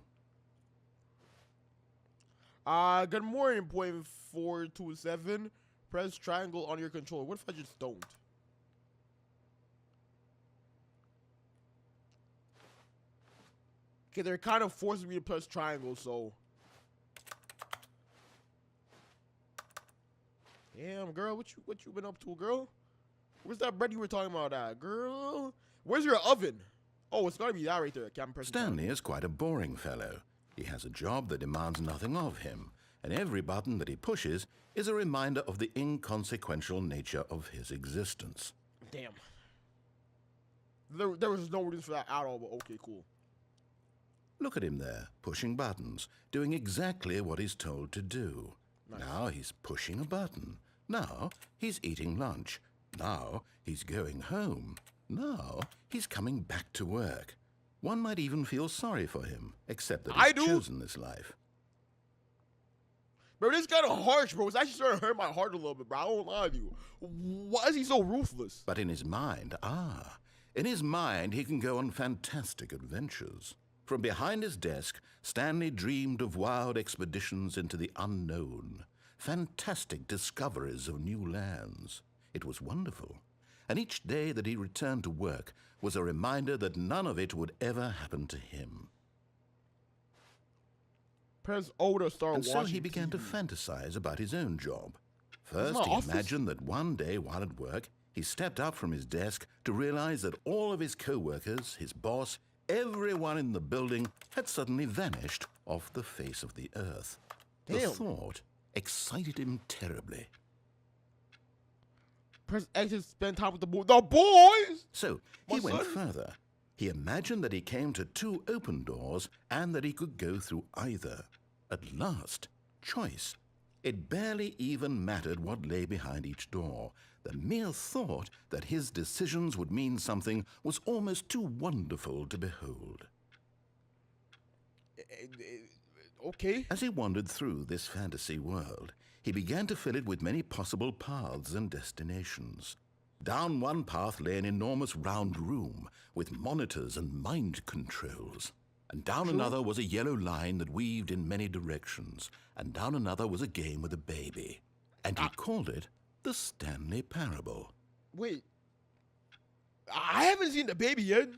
Good morning, point 427. Press triangle on your controller. What if I just don't? Okay, they're kind of forcing me to press triangle, so... Damn, girl, what you been up to, girl? Where's that bread you were talking about, girl? Where's your oven? Oh, it's gotta be that right there. Okay, I'm pressing Stanley is quite a boring fellow. He has a job that demands nothing of him, and every button that he pushes is a reminder of the inconsequential nature of his existence. Damn. There was no reason for that at all, but okay, cool. Look at him there, pushing buttons, doing exactly what he's told to do. Nice. Now he's pushing a button. Now he's eating lunch. Now he's going home. Now he's coming back to work. One might even feel sorry for him, except that I he's do. chosen this life. Bro, this is kind of harsh, bro. It's actually starting to hurt my heart a little bit, bro. I won't lie to you. Why is he so ruthless? But in his mind, in his mind he can go on fantastic adventures. From behind his desk, Stanley dreamed of wild expeditions into the unknown, fantastic discoveries of new lands. It was wonderful, and each day that he returned to work was a reminder that none of it would ever happen to him. Press O to start And watching so he began to TV. fantasize about his own job. That's First, my he office. imagined that one day while at work, he stepped up from his desk to realize that all of his co-workers, his boss, everyone in the building had suddenly vanished off the face of the earth. The Damn. thought excited him terribly. Press X to spend time with the boys. The boys! So My he went son? further. He imagined that he came to two open doors and that he could go through either. At last, choice. It barely even mattered what lay behind each door. The mere thought that his decisions would mean something was almost too wonderful to behold. Okay. As he wandered through this fantasy world, he began to fill it with many possible paths and destinations. Down one path lay an enormous round room with monitors and mind controls. And down another was a yellow line that weaved in many directions. And down another was a game with a baby. And he called it the Stanley Parable. Wait. I haven't seen the baby yet.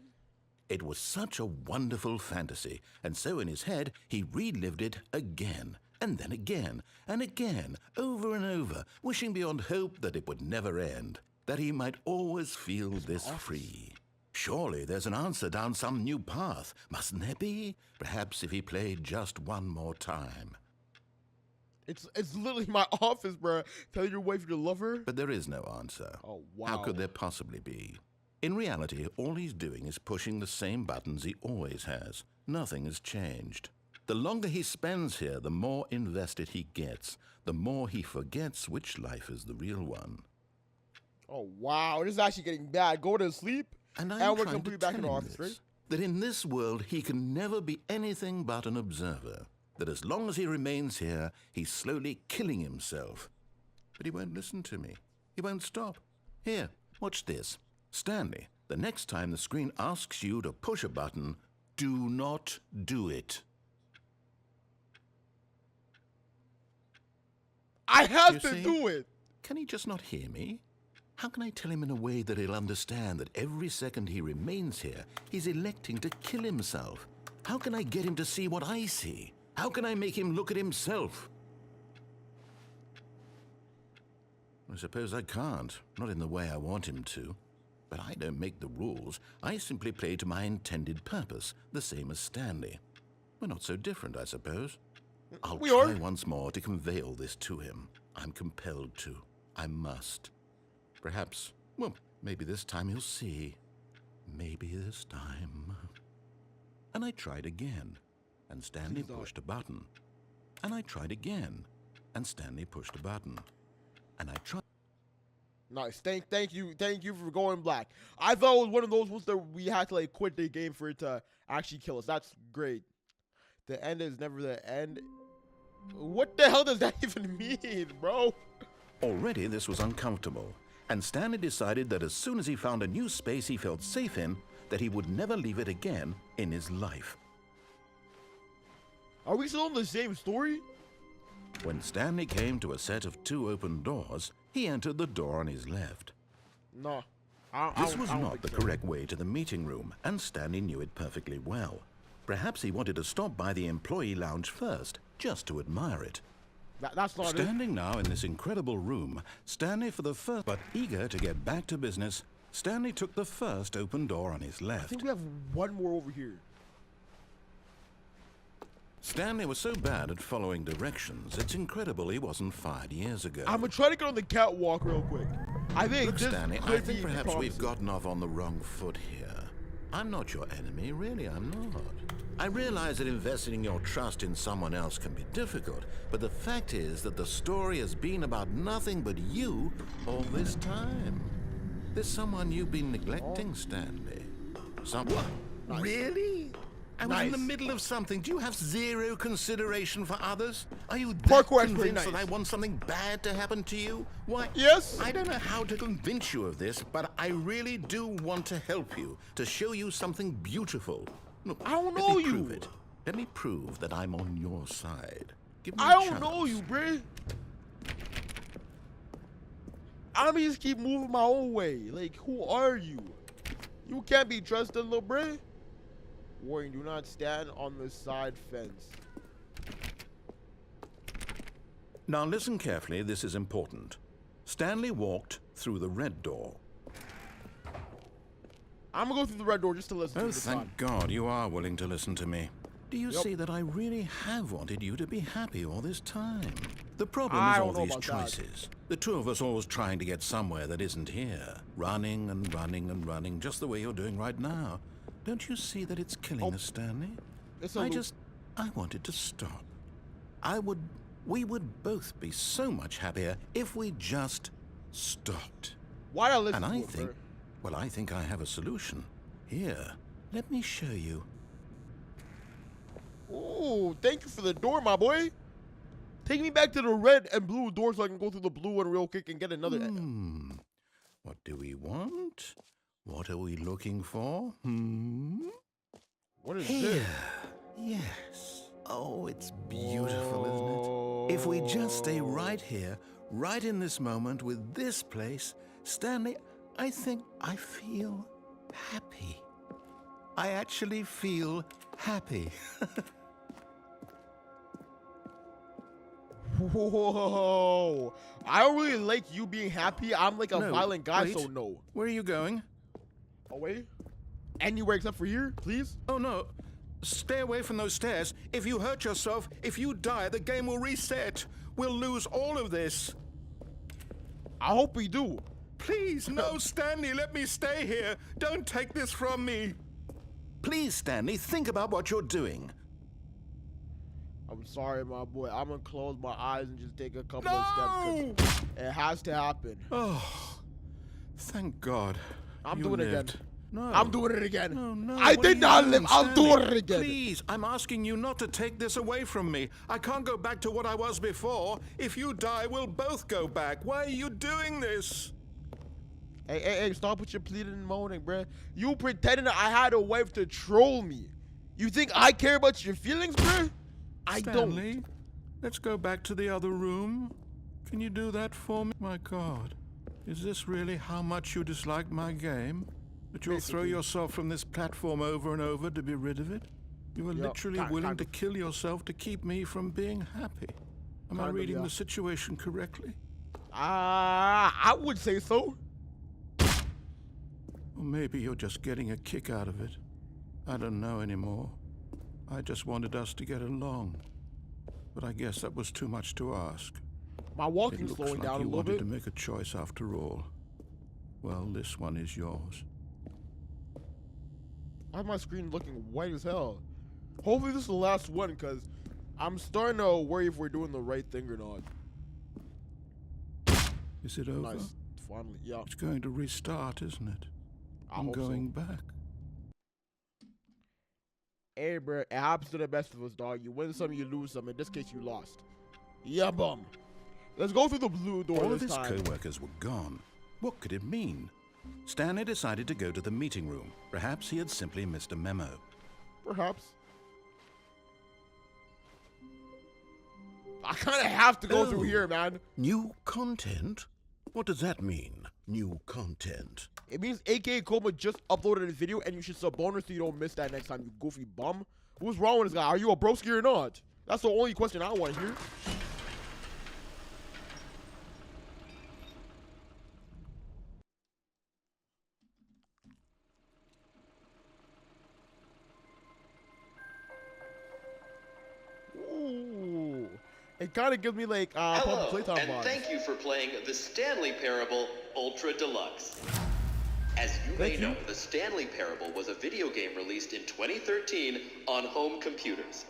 It was such a wonderful fantasy, and so in his head he relived it again, and then again, and again, over and over, wishing beyond hope that it would never end, that he might always feel this free. Surely there's an answer down some new path, mustn't there be? Perhaps if he played just one more time. It's literally my office, bro. Tell your wife you love her. But there is no answer. Oh, wow. How could there possibly be? In reality, all he's doing is pushing the same buttons he always has. Nothing has changed. The longer he spends here, the more invested he gets, the more he forgets which life is the real one. Oh, wow. This is actually getting bad. Go to sleep, And and I'm we're trying to completely back in the tell him office, this, right? that in this world he can never be anything but an observer, that as long as he remains here, he's slowly killing himself. But he won't listen to me. He won't stop. Here, watch this. Stanley, the next time the screen asks you to push a button, do not do it. I have You to see? do it. Can he just not hear me? How can I tell him in a way that he'll understand that every second he remains here, he's electing to kill himself? How can I get him to see what I see? How can I make him look at himself? I suppose I can't, not in the way I want him to. But I don't make the rules. I simply play to my intended purpose, the same as Stanley. We're not so different, I suppose. I'll We try are. once more to convey all this to him. I'm compelled to. I must. Perhaps, well, maybe this time he'll see. Maybe this time. And I tried again, and Stanley Please don't. pushed a button. And I tried again, and Stanley pushed a button. And I tried. Nice. Thank you for going black. I thought it was one of those ones that we had to like quit the game for it to actually kill us. That's great. The end is never the end. What the hell does that even mean, bro? Already this was uncomfortable, and Stanley decided that as soon as he found a new space he felt safe in, that he would never leave it again in his life. Are we still on the same story? When Stanley came to a set of 2 open doors, he entered the door on his left. No. This was not the correct way to the meeting room, and Stanley knew it perfectly well. Perhaps he wanted to stop by the employee lounge first, just to admire it. That's not it. Standing now in this incredible room, Stanley for the first, but eager to get back to business, Stanley took the first open door on his I left. think we have one more over here. Stanley was so bad at following directions, it's incredible he wasn't fired years ago. I'm gonna try to get on the catwalk real quick. I think Look, this Stanley, I could think be perhaps we've promising. gotten off on the wrong foot here. I'm not your enemy, really, I'm not. I realize that investing your trust in someone else can be difficult, but the fact is that the story has been about nothing but you all this time. There's someone you've been neglecting, Stanley. Someone? Nice. Really? I was in the Nice. middle of something. Do you have zero consideration for others? Are you that Parkour is pretty convinced that nice. I want something bad to happen to you? Why? Yes. I don't know how to convince you of this, but I really do want to help you, to show you something beautiful. Look, I don't let know me you. prove it. Let me prove that I'm on your side. Give me I a don't chance. know you, bruh. I'm gonna just keep moving my own way. Like, who are you? You can't be trusted, little bruh. Warning, do not stand on the side fence. Now listen carefully, this is important. Stanley walked through the red door. I'm gonna go through the red door just to listen to Oh, this time. thank God you are willing to listen to me. Do you Yep. see that I really have wanted you to be happy all this time? The problem I is don't all know these about that. choices. The two of us always trying to get somewhere that isn't here. Running and running and running, just the way you're doing right now. Don't you see that it's killing us, Stanley? It's a I wanted to stop. We would both be so much happier if we just stopped. Why not listen And to I it, think, bruh? well, I think I have a solution. Here, let me show you. Ooh, thank you for the door, my boy. Take me back to the red and blue door so I can go through the blue one real quick and get another. What do we want? What are we looking for? What is Here. this? Yes. Oh, it's beautiful, isn't it? If we just stay right here, right in this moment with this place, Stanley, I think I feel happy. I actually feel happy. Whoa. I don't really like you being happy. I'm like a No, violent guy, wait. so no. Where are you going? Away? Anywhere except for here, please? Oh, no. Stay away from those stairs. If you hurt yourself, if you die, the game will reset. We'll lose all of this. I hope we do. Please, no, Stanley, let me stay here. Don't take this from me. Please, Stanley, think about what you're doing. I'm sorry, my boy. I'm gonna close my eyes and just take a couple of steps. 'Cause it has to happen. Oh, thank God. I'm you doing it lived. again. No. I'm doing it again. No, I what did are not you live. doing, I'm Stanley? doing it again. Please, I'm asking you not to take this away from me. I can't go back to what I was before. If you die, we'll both go back. Why are you doing this? Hey, stop with your pleading and moaning, bruh. You pretending that I had a wife to troll me. You think I care about your feelings, bruh? I Stanley, don't. let's go back to the other room. Can you do that for me? My God, is this really how much you dislike my game? That you'll throw Basically. yourself from this platform over and over to be rid of it? You were Yeah, literally kind willing of. to kill yourself to keep me from being happy. Am I Kind of, reading yeah. the situation correctly? I would say so. Or maybe you're just getting a kick out of it. I don't know anymore. I just wanted us to get along. But I guess that was too much to ask. My It walking's looks slowing like down a you little wanted bit. to make a choice after all. Well, this one is yours. Why is my screen looking white as hell? Hopefully this is the last one, because I'm starting to worry if we're doing the right thing or not. Is it over? Nice. Finally, yeah. It's going to restart, isn't it? I I'm hope so. going back. Hey, bro, it happens to the best of us, dog. You win some, you lose some. In this case, you lost. Yeah, bum. Let's go through the blue door All of this his time. co-workers were gone. What could it mean? Stanley decided to go to the meeting room. Perhaps he had simply missed a memo. Perhaps. I kind of have to go through here, man. New content? What does that mean, new content? It means AKA Coma just uploaded a video and you should sub bonus so you don't miss that next time, you goofy bum. What's wrong with this guy? Are you a broski or not? That's the only question I want to hear. Ooh. It kind of gives me like public Hello, playtime and vibes. thank you for playing the Stanley Parable Ultra Deluxe. As you may Thank you. know, the Stanley Parable was a video game released in 2013 on home computers.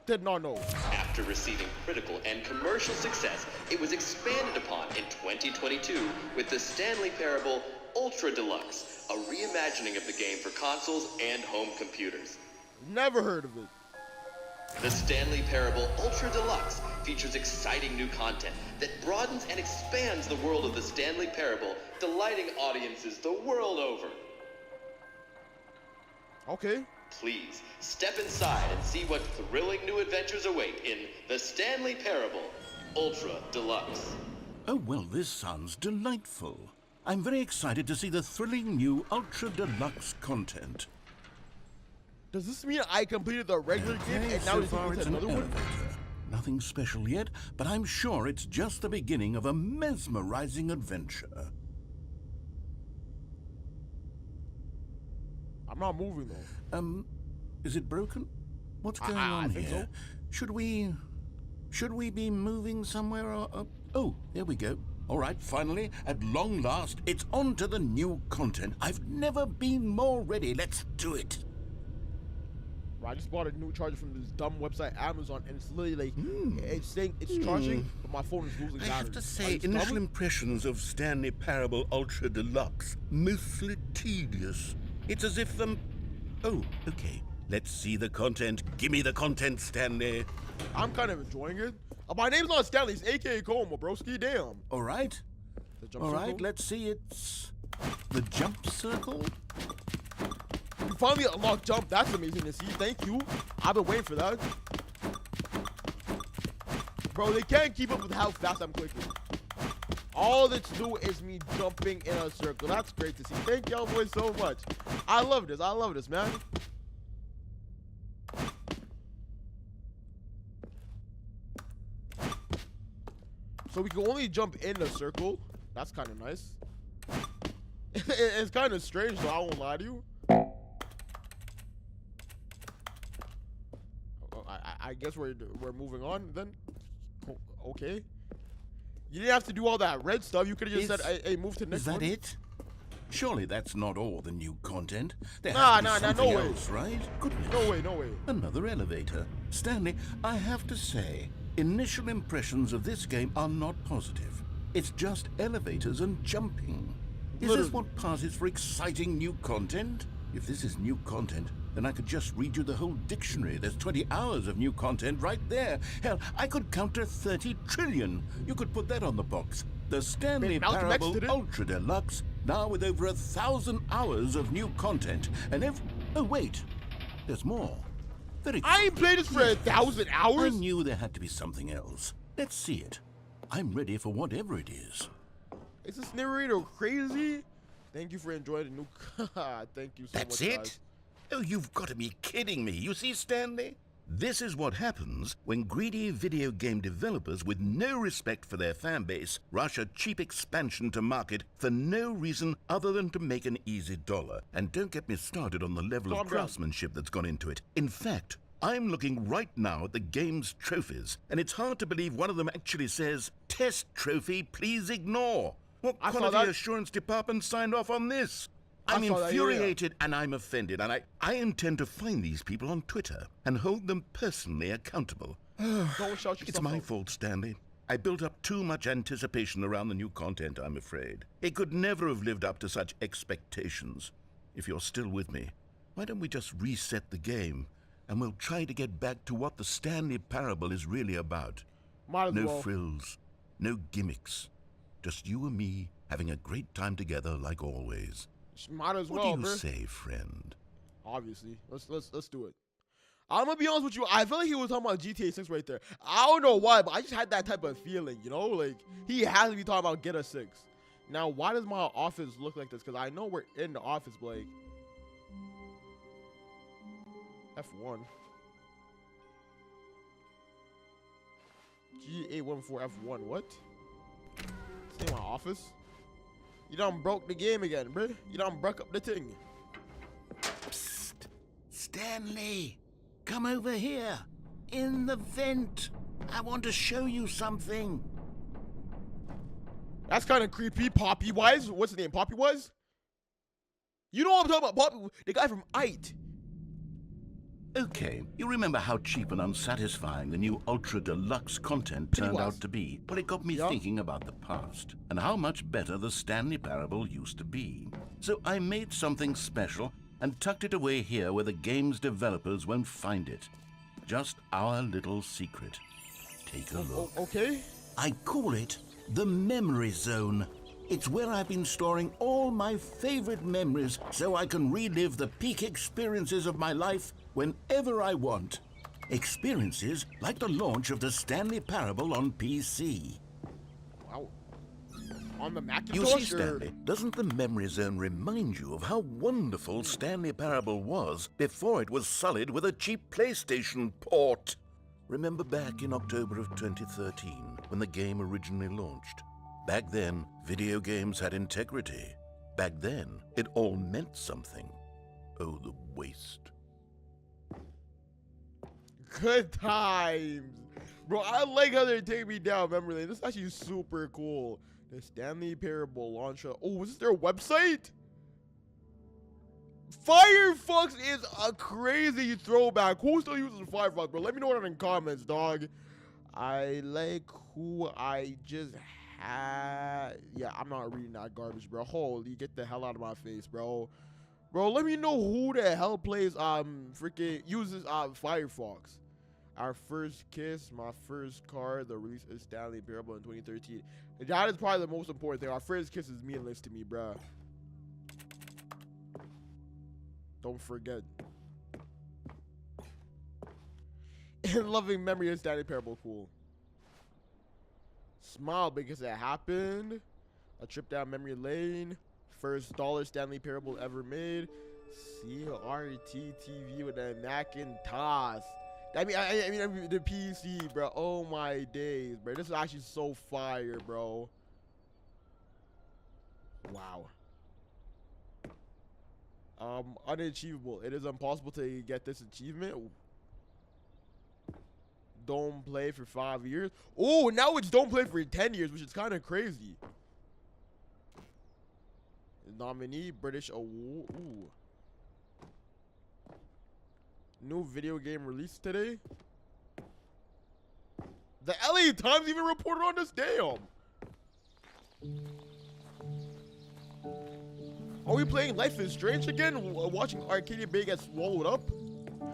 Did not know. After receiving critical and commercial success, it was expanded upon in 2022 with the Stanley Parable Ultra Deluxe, a reimagining of the game for consoles and home computers. Never heard of it. The Stanley Parable Ultra Deluxe features exciting new content that broadens and expands the world of the Stanley Parable, delighting audiences the world over. Okay. Please, step inside and see what thrilling new adventures await in the Stanley Parable Ultra Deluxe. Oh, well, this sounds delightful. I'm very excited to see the thrilling new Ultra Deluxe content. Does this mean I completed the regular game and now so it's far it's an another one? elevator. Nothing special yet, but I'm sure it's just the beginning of a mesmerizing adventure. I'm not moving though. Is it broken? What's going I on think here? Should we be moving somewhere or oh, there we go. All right, finally, at long last, it's on to the new content. I've never been more ready. Let's do it. I just bought a new charger from this dumb website Amazon and it's literally like it's saying it's charging, but my phone is losing battery. I have to Are say, you initial stubborn? impressions of Stanley Parable Ultra Deluxe, mostly tedious. It's as if oh, okay. Let's see the content. Give me the content, Stanley. I'm kind of enjoying it. My name's not Stanley, it's AKA Coma, broski. Damn. All right. The jump All right, circle. let's see. It's the jump circle. You finally unlocked jump. That's amazing to see. Thank you. I've been waiting for that. Bro, they can't keep up with how fast I'm clicking. All that's new is me jumping in a circle. That's great to see. Thank y'all boys so much. I love this. I love this, man. So we can only jump in a circle. That's kind of nice. It's kind of strange, though. I won't lie to you. I guess we're moving on then. Okay. You didn't have to do all that red stuff. You could have just said, "Hey, move to the next Is that one." it? Surely that's not all the new content. There Nah, has to be nah, something no way. else, right? Goodness. No way, no way. Another elevator. Stanley, I have to say, initial impressions of this game are not positive. It's just elevators and jumping. Is this what passes for exciting new content? If this is new content, then I could just read you the whole dictionary. There's 20 hours of new content right there. Hell, I could counter 30 trillion. You could put that on the box. The Stanley Malcolm X Parable did it. Ultra Deluxe, now with over 1,000 hours of new content. And oh wait, there's more. Very I ain't played this for 1,000 I hours. knew there had to be something else. Let's see it. I'm ready for whatever it is. Is this narrator crazy? Thank you for enjoying the new. Thank you so That's much. it? Guys. Oh, you've got to be kidding me. You see, Stanley? This is what happens when greedy video game developers with no respect for their fan base rush a cheap expansion to market for no reason other than to make an easy dollar. And don't get me started on the level Calm of down. craftsmanship that's gone into it. In fact, I'm looking right now at the game's trophies, and it's hard to believe one of them actually says, "Test trophy, please ignore." What I saw quality that. assurance department signed off on this? I I'm saw that, yeah, yeah. infuriated and I'm offended, and I intend to find these people on Twitter and hold them personally accountable. Don't shout yourself It's my out. fault, Stanley. I built up too much anticipation around the new content, I'm afraid. It could never have lived up to such expectations. If you're still with me, why don't we just reset the game and we'll try to get back to what the Stanley Parable is really about. Might as No well. frills, no gimmicks. Just you and me having a great time together like always. Might as What well, do you bro. say, friend? Obviously, let's do it. I'm gonna be honest with you. I feel like he was talking about GTA 6 right there. I don't know why, but I just had that type of feeling, you know, like he has to be talking about Get a 6. Now, why does my office look like this? Because I know we're in the office, but like F1. G814 F1. What? This ain't my office. You done broke the game again, bro. You done broke up the thing. Psst! Stanley! Come over here! In the vent! I want to show you something! That's kind of creepy. Poppy Wise. What's his name? Poppy Wise? You know what I'm talking about? Poppy, the guy from IT. Okay, you remember how cheap and unsatisfying the new Ultra Deluxe content turned Pennywise. out to be? Well, it got me Yeah. thinking about the past and how much better the Stanley Parable used to be. So I made something special and tucked it away here where the game's developers won't find it. Just our little secret. Take a look. Okay. I call it the Memory Zone. It's where I've been storing all my favorite memories so I can relive the peak experiences of my life whenever I want. Experiences like the launch of the Stanley Parable on PC. Wow. On the You Macintosh. see, Stanley, doesn't the Memory Zone remind you of how wonderful Stanley Parable was before it was sullied with a cheap PlayStation port? Remember back in October of 2013 when the game originally launched? Back then, video games had integrity. Back then, it all meant something. Oh, the waste. Good times. Bro, I like how they take me down memory lane. This is actually super cool. The Stanley Parable launcher. Oh, was this their website? Firefox is a crazy throwback. Who still uses Firefox, bro? Let me know that in the comments, dog. I like who I just had. Yeah, I'm not reading that garbage, bro. Holy, get the hell out of my face, bro. Bro, let me know who the hell plays freaking uses Firefox. Our first kiss, my first car, the release of Stanley Parable in 2013. That is probably the most important thing. Our first kiss is meaningless to me, bro. Don't forget. In loving memory of Stanley Parable, cool. Smile because it happened. A trip down memory lane. First dollar Stanley Parable ever made. CRT TV with a Macintosh. I mean the PC, bro. Oh my days, bro. This is actually so fire, bro. Wow. Unachievable. It is impossible to get this achievement. Don't play for 5 years. Oh, now it's don't play for 10 years, which is kind of crazy. Nominee British Award. Ooh. New video game released today. The LA Times even reported on this. Damn. Are we playing Life is Strange again? Watching Arcadia Bay get swallowed up?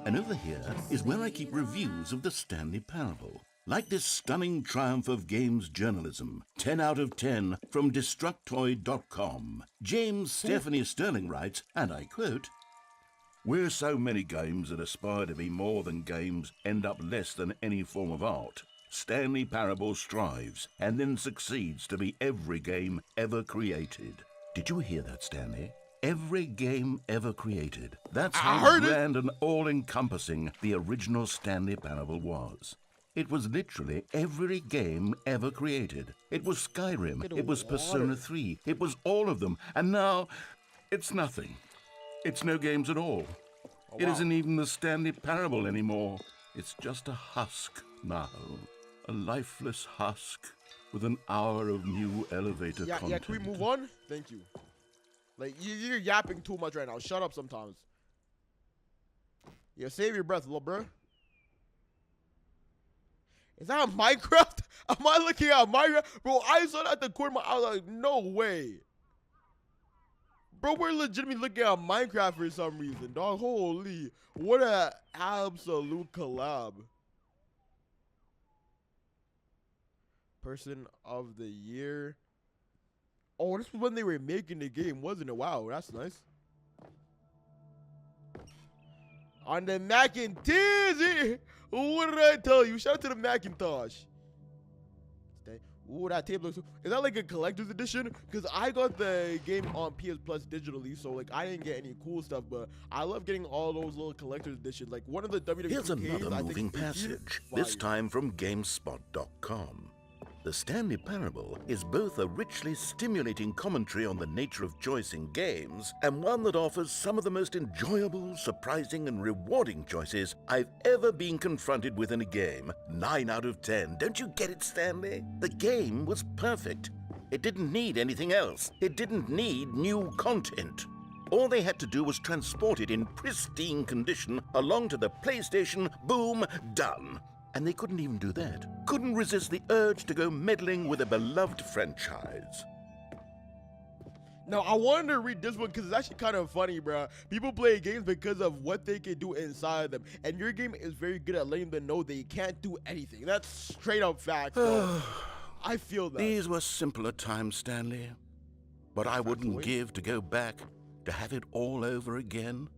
And over here is where I keep reviews of the Stanley Parable. Like this stunning triumph of games journalism, 10 out of 10 from Destructoid.com. James Stephanie Sterling writes, and I quote, "Where so many games that aspire to be more than games end up less than any form of art, Stanley Parable strives and then succeeds to be every game ever created." Did you hear that, Stanley? Every game ever created. That's how grand and all-encompassing the original Stanley Parable was. It was literally every game ever created. It was Skyrim, it was Persona 3, it was all of them, and now it's nothing. It's no games at all. It isn't even the Stanley Parable anymore. It's just a husk now. A lifeless husk with an hour of new elevator content. Yeah, can we move on? Thank you. Like, you're yapping too much right now. Shut up sometimes. Yeah, save your breath, little bro. Is that a Minecraft? Am I looking at Minecraft? Bro, I saw that at the corner of my eye. I was like, no way. Bro, we're legitimately looking at Minecraft for some reason, dog. Holy, what a absolute collab. Person of the year. Oh, this was when they were making the game, wasn't it? Wow, that's nice. On the Macintosh. What did I tell you? Shout out to the Macintosh. Ooh, that tape looks. Is that like a collector's edition? Because I got the game on PS Plus digitally, so like I didn't get any cool stuff, but I love getting all those little collector's editions. Like one of the WWE Here's games, another moving passage, this time from GameSpot.com. The Stanley Parable is both a richly stimulating commentary on the nature of choice in games and one that offers some of the most enjoyable, surprising, and rewarding choices I've ever been confronted with in a game. 9 out of 10. Don't you get it, Stanley? The game was perfect. It didn't need anything else. It didn't need new content. All they had to do was transport it in pristine condition along to the PlayStation. Boom, done. And they couldn't even do that. Couldn't resist the urge to go meddling with a beloved franchise. Now, I wanted to read this one because it's actually kind of funny, bro. People play games because of what they can do inside them. And your game is very good at letting them know they can't do anything. That's straight up fact, bro. I feel that. These were simpler times, Stanley. But I wouldn't give to go back to have it all over again.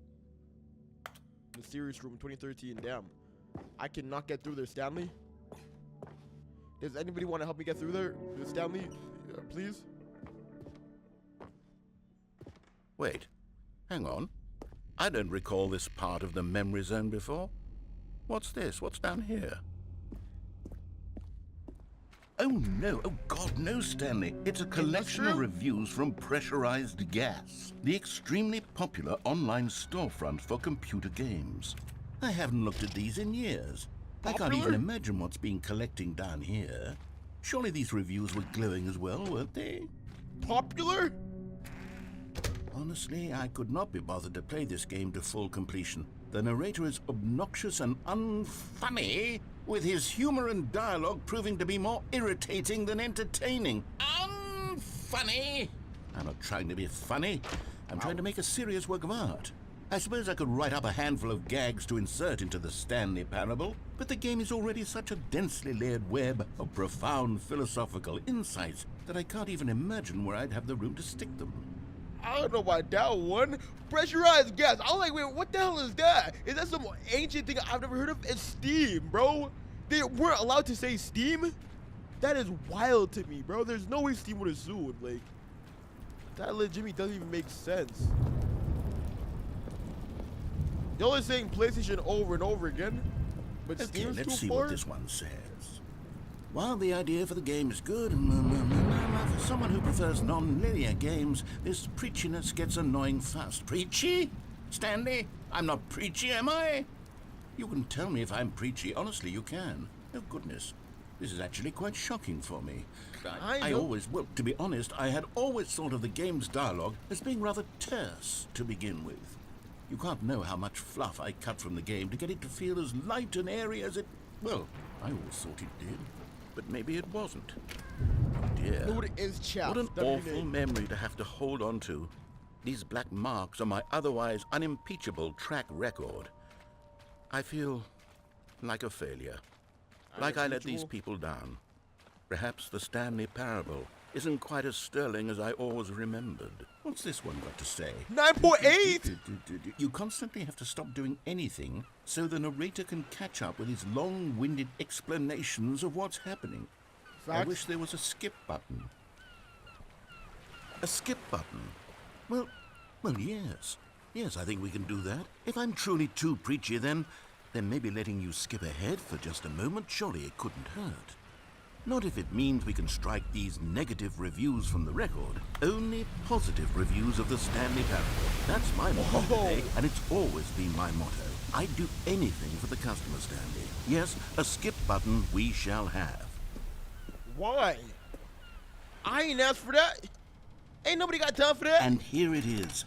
Mysterious Room 2013, damn. I cannot get through there, Stanley. Does anybody want to help me get through there? Stanley, please? Wait, hang on. I don't recall this part of the memory zone before. What's this? What's down here? Oh no, oh God, no, Stanley. It's a collection of reviews from Pressurized Gas, the extremely popular online storefront for computer games. I haven't looked at these in years. I can't even imagine what's been collecting down here. Surely these reviews were glowing as well, weren't they? Popular? Honestly, I could not be bothered to play this game to full completion. The narrator is obnoxious and unfunny, with his humor and dialogue proving to be more irritating than entertaining. Unfunny! I'm not trying to be funny. I'm trying to make a serious work of art. I suppose I could write up a handful of gags to insert into the Stanley Parable, but the game is already such a densely layered web of profound philosophical insights that I can't even imagine where I'd have the room to stick them. I don't know about that one. Pressurized gas. I was like, wait, what the hell is that? Is that some ancient thing I've never heard of? It's Steam, bro. They weren't allowed to say Steam? That is wild to me, bro. There's no way Steam would have sued. Like, that legitimately doesn't even make sense. Y'all are saying PlayStation over and over again, but Okay, Steam's let's too see far? what this one says. While the idea for the game is good, for someone who prefers non-linear games, this preachiness gets annoying fast. Preachy? Stanley? I'm not preachy, am I? You can tell me if I'm preachy. Honestly, you can. Oh, goodness. This is actually quite shocking for me. Well, to be honest, I had always thought of the game's dialogue as being rather terse to begin with. You can't know how much fluff I cut from the game to get it to feel as light and airy as it... Well, I always thought it did. but maybe it wasn't. Dear, Dude is chapped. what an W awful name. memory to have to hold on to. These black marks on my otherwise unimpeachable track record. I feel like a failure. Like I let these Unimpeachable? people down. Perhaps the Stanley parable isn't quite as sterling as I always remembered. What's this one got to say? 9.8. You constantly have to stop doing anything so the narrator can catch up with his long-winded explanations of what's happening. I Facts. wish there was a skip button. A skip button? Well, yes. Yes, I think we can do that. If I'm truly too preachy, then maybe letting you skip ahead for just a moment, surely it couldn't hurt. Not if it means we can strike these negative reviews from the record. Only positive reviews of the Stanley parable. That's my motto today, and it's always been my motto. I'd do anything for the customer, Stanley. Yes, a skip button we shall have. Why? I ain't asked for that. Ain't nobody got time for that. And here it is.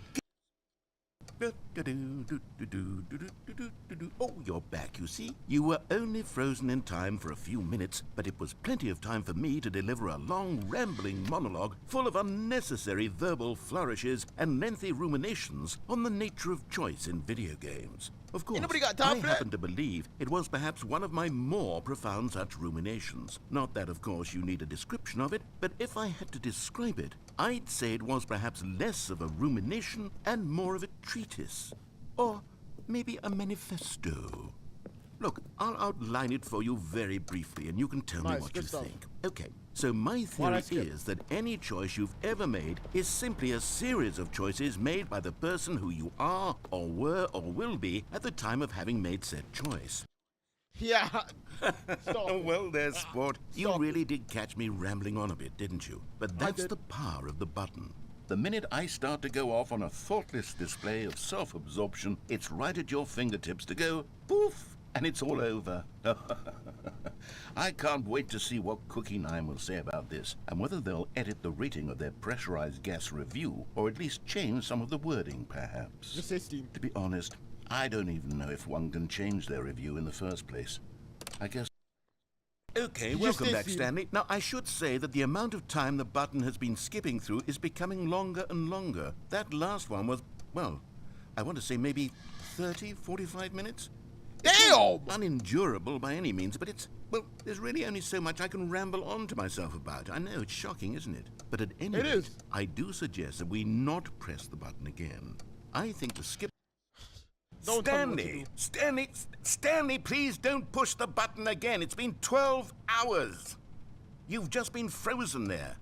Oh, you're back, you see. You were only frozen in time for a few minutes, but it was plenty of time for me to deliver a long, rambling monologue full of unnecessary verbal flourishes and lengthy ruminations on the nature of choice in video games. Of course, nobody got time I for that. happen to believe it was perhaps one of my more profound such ruminations. Not that, of course, you need a description of it, but if I had to describe it, I'd say it was perhaps less of a rumination and more of a treatise. Or maybe a manifesto. Look, I'll outline it for you very briefly, and you can tell me Nice, what good you stuff. think. Okay, so my Why theory not skip? is that any choice you've ever made is simply a series of choices made by the person who you are, or were, or will be at the time of having made said choice. Yeah. Stop. Well, there, sport. You Stop. really did catch me rambling on a bit, didn't you? But that's did. the power of the button. The minute I start to go off on a thoughtless display of self-absorption, it's right at your fingertips to go poof, and it's all over. I can't wait to see what Cookie 9 will say about this, and whether they'll edit the rating of their pressurized gas review, or at least change some of the wording, perhaps. Just say Steam. To be honest, I don't even know if one can change their review in the first place. I guess... Okay, You welcome just back, did, Steve. Stanley. Now, I should say that the amount of time the button has been skipping through is becoming longer and longer. That last one was, well, I want to say maybe 30, 45 minutes? Damn! Unendurable by any means, but it's, well, there's really only so much I can ramble on to myself about. I know, it's shocking, isn't it? But at any It rate, is. I do suggest that we not press the button again. I think the skip... Don't tell me what to do. Stanley, please don't push the button again. It's been 12 hours. You've just been frozen there.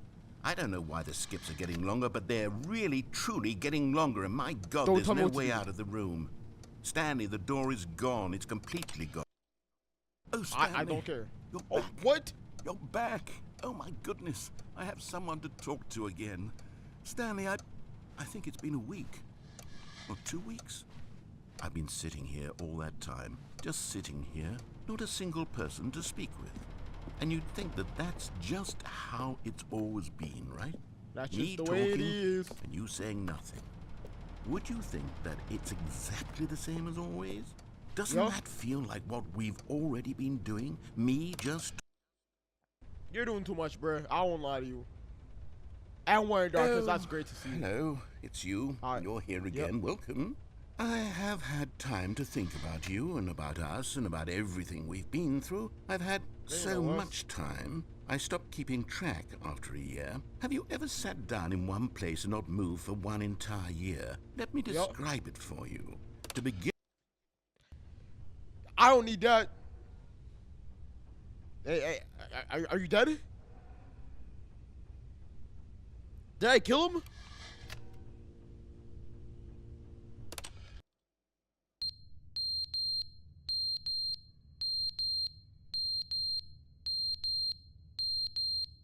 I don't know why the skips are getting longer, but they're really, truly getting longer, and my God, Don't there's tell me no what to way do. out of the room. Stanley, the door is gone. It's completely gone. Oh, Stanley. I don't care. You're Oh, back. what? You're back. Oh, my goodness. I have someone to talk to again. Stanley, I think it's been a week. Or 2 weeks. I've been sitting here all that time. Just sitting here. Not a single person to speak with. And you'd think that that's just how it's always been, right? That's Me just the way it talking is. and you saying nothing. Would you think that it's exactly the same as always? Doesn't Yeah. that feel like what we've already been doing? Me just... You're doing too much, bruh. I won't lie to you. And Warren Darkness, Oh, that's great to see. Hello, it's you. Hi. You're here again. Welcome. I have had time to think about you and about us and about everything we've been through. I've had so know us. much time. I stopped keeping track after a year. Have you ever sat down in one place and not moved for one entire year? Let me describe it for you. To begin... I don't need that. Hey, are you dead? Did I kill him?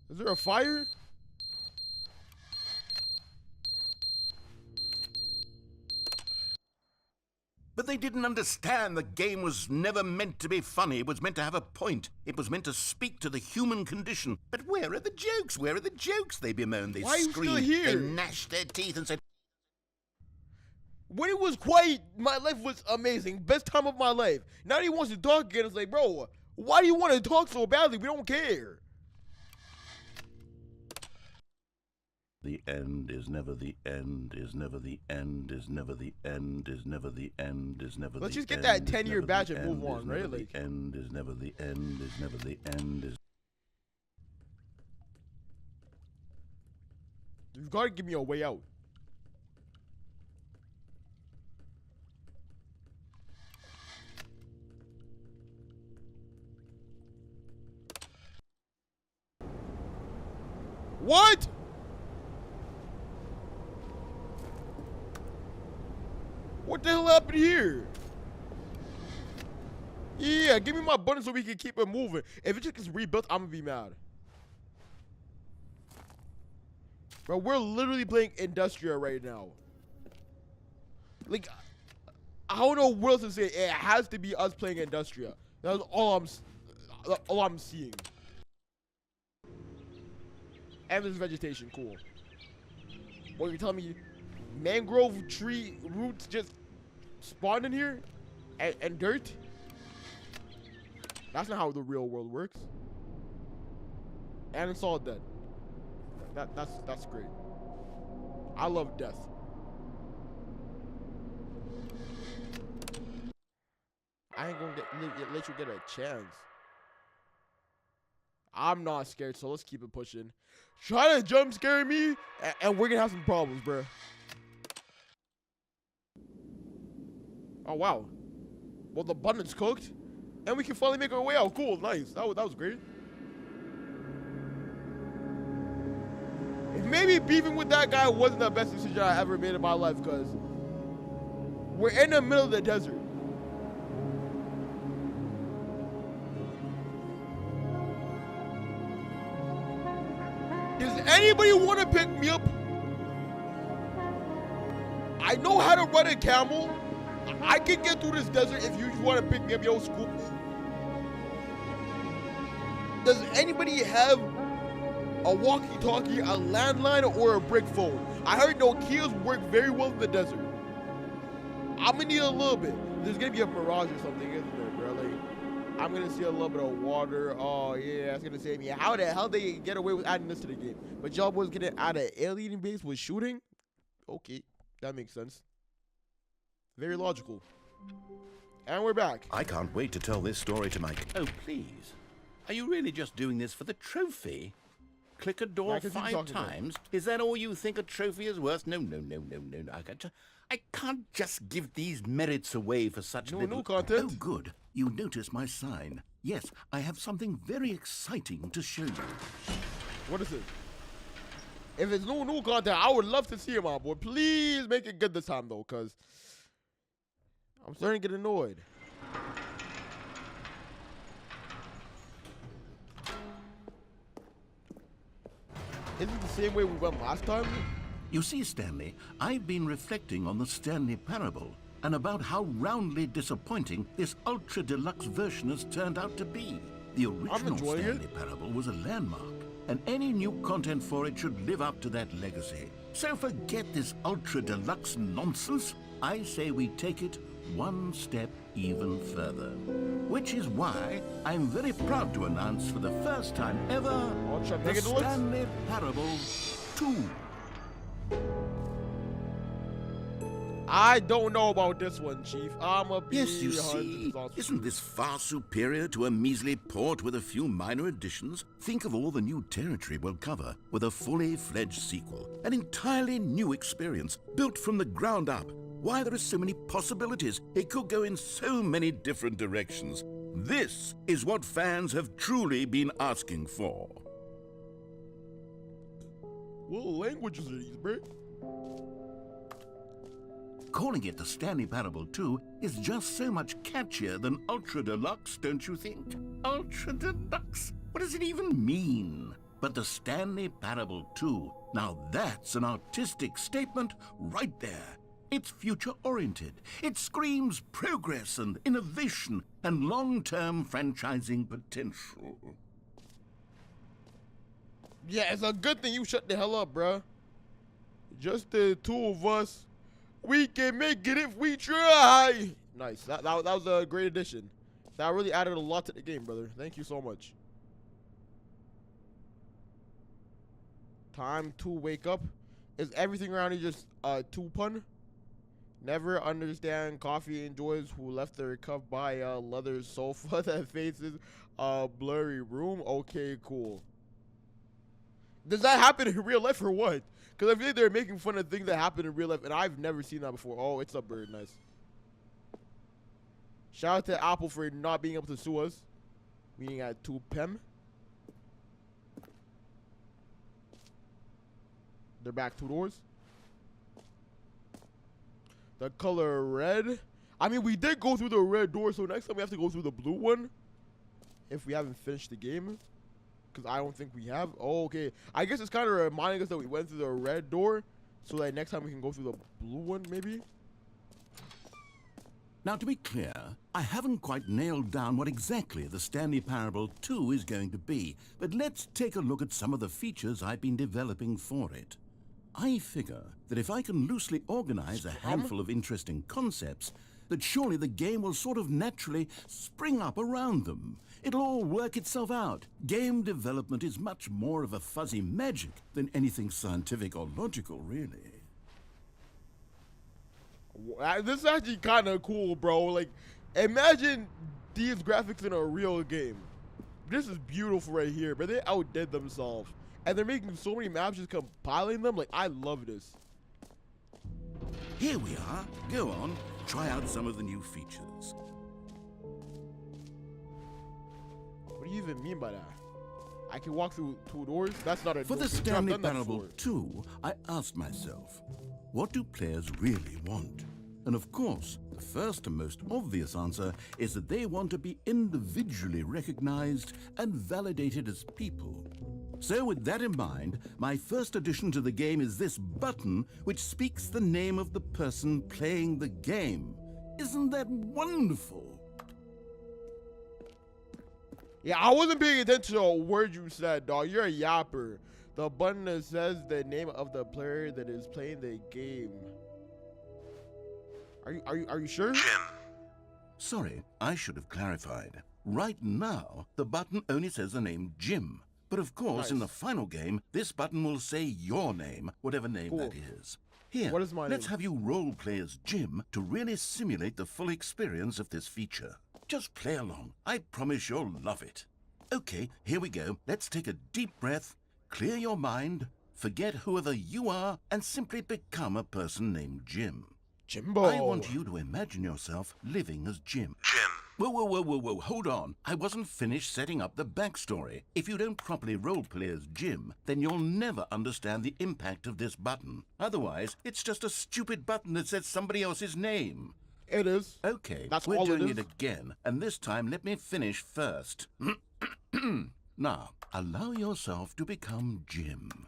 Is there a fire? But they didn't understand the game was never meant to be funny. It was meant to have a point. It was meant to speak to the human condition. But where are the jokes? Where are the jokes? They bemoaned. They Why are you still screamed. here? They gnashed their teeth and said, When it was quiet, my life was amazing. Best time of my life. Now he wants to talk again. It's like, bro, why do you want to talk so badly? We don't care. The end is never the end, is never the end, is never the end, is never the end, is never the end. Let's just get that 10-year badge and move on, right? Like, end is never the end, is never the end, is... You've got to give me a way out. What? What the hell happened here? Yeah, give me my button so we can keep it moving. If it just gets rebuilt, I'm gonna be mad. Bro, we're literally playing Industria right now. Like, I don't know what else to say. It has to be us playing Industria. That's all I'm seeing. And there's vegetation, cool. What, you're telling me mangrove tree roots just spawn in here? And dirt? That's not how the real world works. And it's all dead. That's great. I love death. I ain't gonna let you get a chance. I'm not scared, so let's keep it pushing. Try to jump scare me, and we're gonna have some problems, bro. Oh wow. Well, the button's cooked, and we can finally make our way out. Cool, nice. That was great. Maybe beefing with that guy wasn't the best decision I ever made in my life, because we're in the middle of the desert. Does anybody want to pick me up? I know how to ride a camel. I can get through this desert if you just want to pick me up, yo, Scoop. Does anybody have a walkie-talkie, a landline, or a brick phone? I heard Nokias work very well in the desert. I'm gonna need a little bit. There's gonna be a mirage or something, isn't there, bro? Like, I'm gonna see a little bit of water. Oh yeah, that's gonna save me. How the hell they get away with adding this to the game? But y'all was gonna add an alien base with shooting? Okay, that makes sense. Very logical. And we're back. I can't wait to tell this story to my... Oh, please. Are you really just doing this for the trophy? Click a door 5 times? Is that all you think a trophy is worth? No. I can't just give these merits away for such little... No content. Oh, good. You notice my sign. Yes, I have something very exciting to show you. What is it? If it's no new content, I would love to see it, my boy. Please make it good this time, though, because I'm starting to get annoyed. Isn't it the same way we went last time? You see, Stanley, I've been reflecting on the Stanley Parable and about how roundly disappointing this Ultra Deluxe version has turned out to be. The original Stanley Parable was a landmark, and any new content for it should live up to that legacy. So forget this Ultra Deluxe nonsense. I say we take it one step even further. Which is why I'm very proud to announce for the first time ever the Stanley Parable 2. I don't know about this one, Chief. Yes, you see, isn't this far superior to a measly port with a few minor additions? Think of all the new territory we'll cover with a fully fledged sequel. An entirely new experience, built from the ground up. Why, there are so many possibilities. It could go in so many different directions. This is what fans have truly been asking for. What languages are these, bro? Calling it the Stanley Parable 2 is just so much catchier than Ultra Deluxe, don't you think? Ultra Deluxe? What does it even mean? But the Stanley Parable 2, now that's an artistic statement right there. It's future-oriented. It screams progress and innovation and long-term franchising potential. Yeah, it's a good thing you shut the hell up, bruh. Just the two of us. We can make it if we try. Nice. That was a great addition. That really added a lot to the game, brother. Thank you so much. Time to wake up. Is everything around you just two pun? Never understand coffee enjoys who left their cup by a leather sofa that faces a blurry room. Okay, cool. Does that happen in real life or what? Because I feel like they're making fun of things that happen in real life, and I've never seen that before. Oh, it's a bird. Nice. Shout out to Apple for not being able to sue us. Meaning at 2 p.m. They're back 2 doors. The color red. I mean, we did go through the red door, so next time we have to go through the blue one. If we haven't finished the game. Because I don't think we have. Oh, okay. I guess it's kind of reminding us that we went through the red door. So that next time we can go through the blue one, maybe. Now, to be clear, I haven't quite nailed down what exactly the Stanley Parable 2 is going to be, but let's take a look at some of the features I've been developing for it. I figure that if I can loosely organize a handful of interesting concepts, that surely the game will sort of naturally spring up around them. It'll all work itself out. Game development is much more of a fuzzy magic than anything scientific or logical, really. This is actually kind of cool, bro. Like, imagine these graphics in a real game. This is beautiful right here, but they outdid themselves. And they're making so many maps, just compiling them. Like, I love this. Here we are. Go on, try out some of the new features. What do you even mean by that? I can walk through 2 doors? That's not a For door. the Stanley Parable 2, I asked myself, what do players really want? And of course, the first and most obvious answer is that they want to be individually recognized and validated as people. So with that in mind, my first addition to the game is this button which speaks the name of the person playing the game. Isn't that wonderful? Yeah, I wasn't paying attention to a word you said, dog. You're a yapper. The button that says the name of the player that is playing the game. Are you sure? Jim. Sorry, I should have clarified. Right now, the button only says the name Jim. But of course, Nice. in the final game, this button will say your name, whatever name Cool. that is. Here, What is my let's name? have you role play as Jim to really simulate the full experience of this feature. Just play along. I promise you'll love it. Okay, here we go. Let's take a deep breath, clear your mind, forget whoever you are, and simply become a person named Jim. Jimbo. I want you to imagine yourself living as Jim. Jim. Whoa, hold on. I wasn't finished setting up the backstory. If you don't properly roleplay as Jim, then you'll never understand the impact of this button. Otherwise, it's just a stupid button that says somebody else's name. It is. Okay, That's we're all it doing is. it again, and this time let me finish first. Now, allow yourself to become Jim.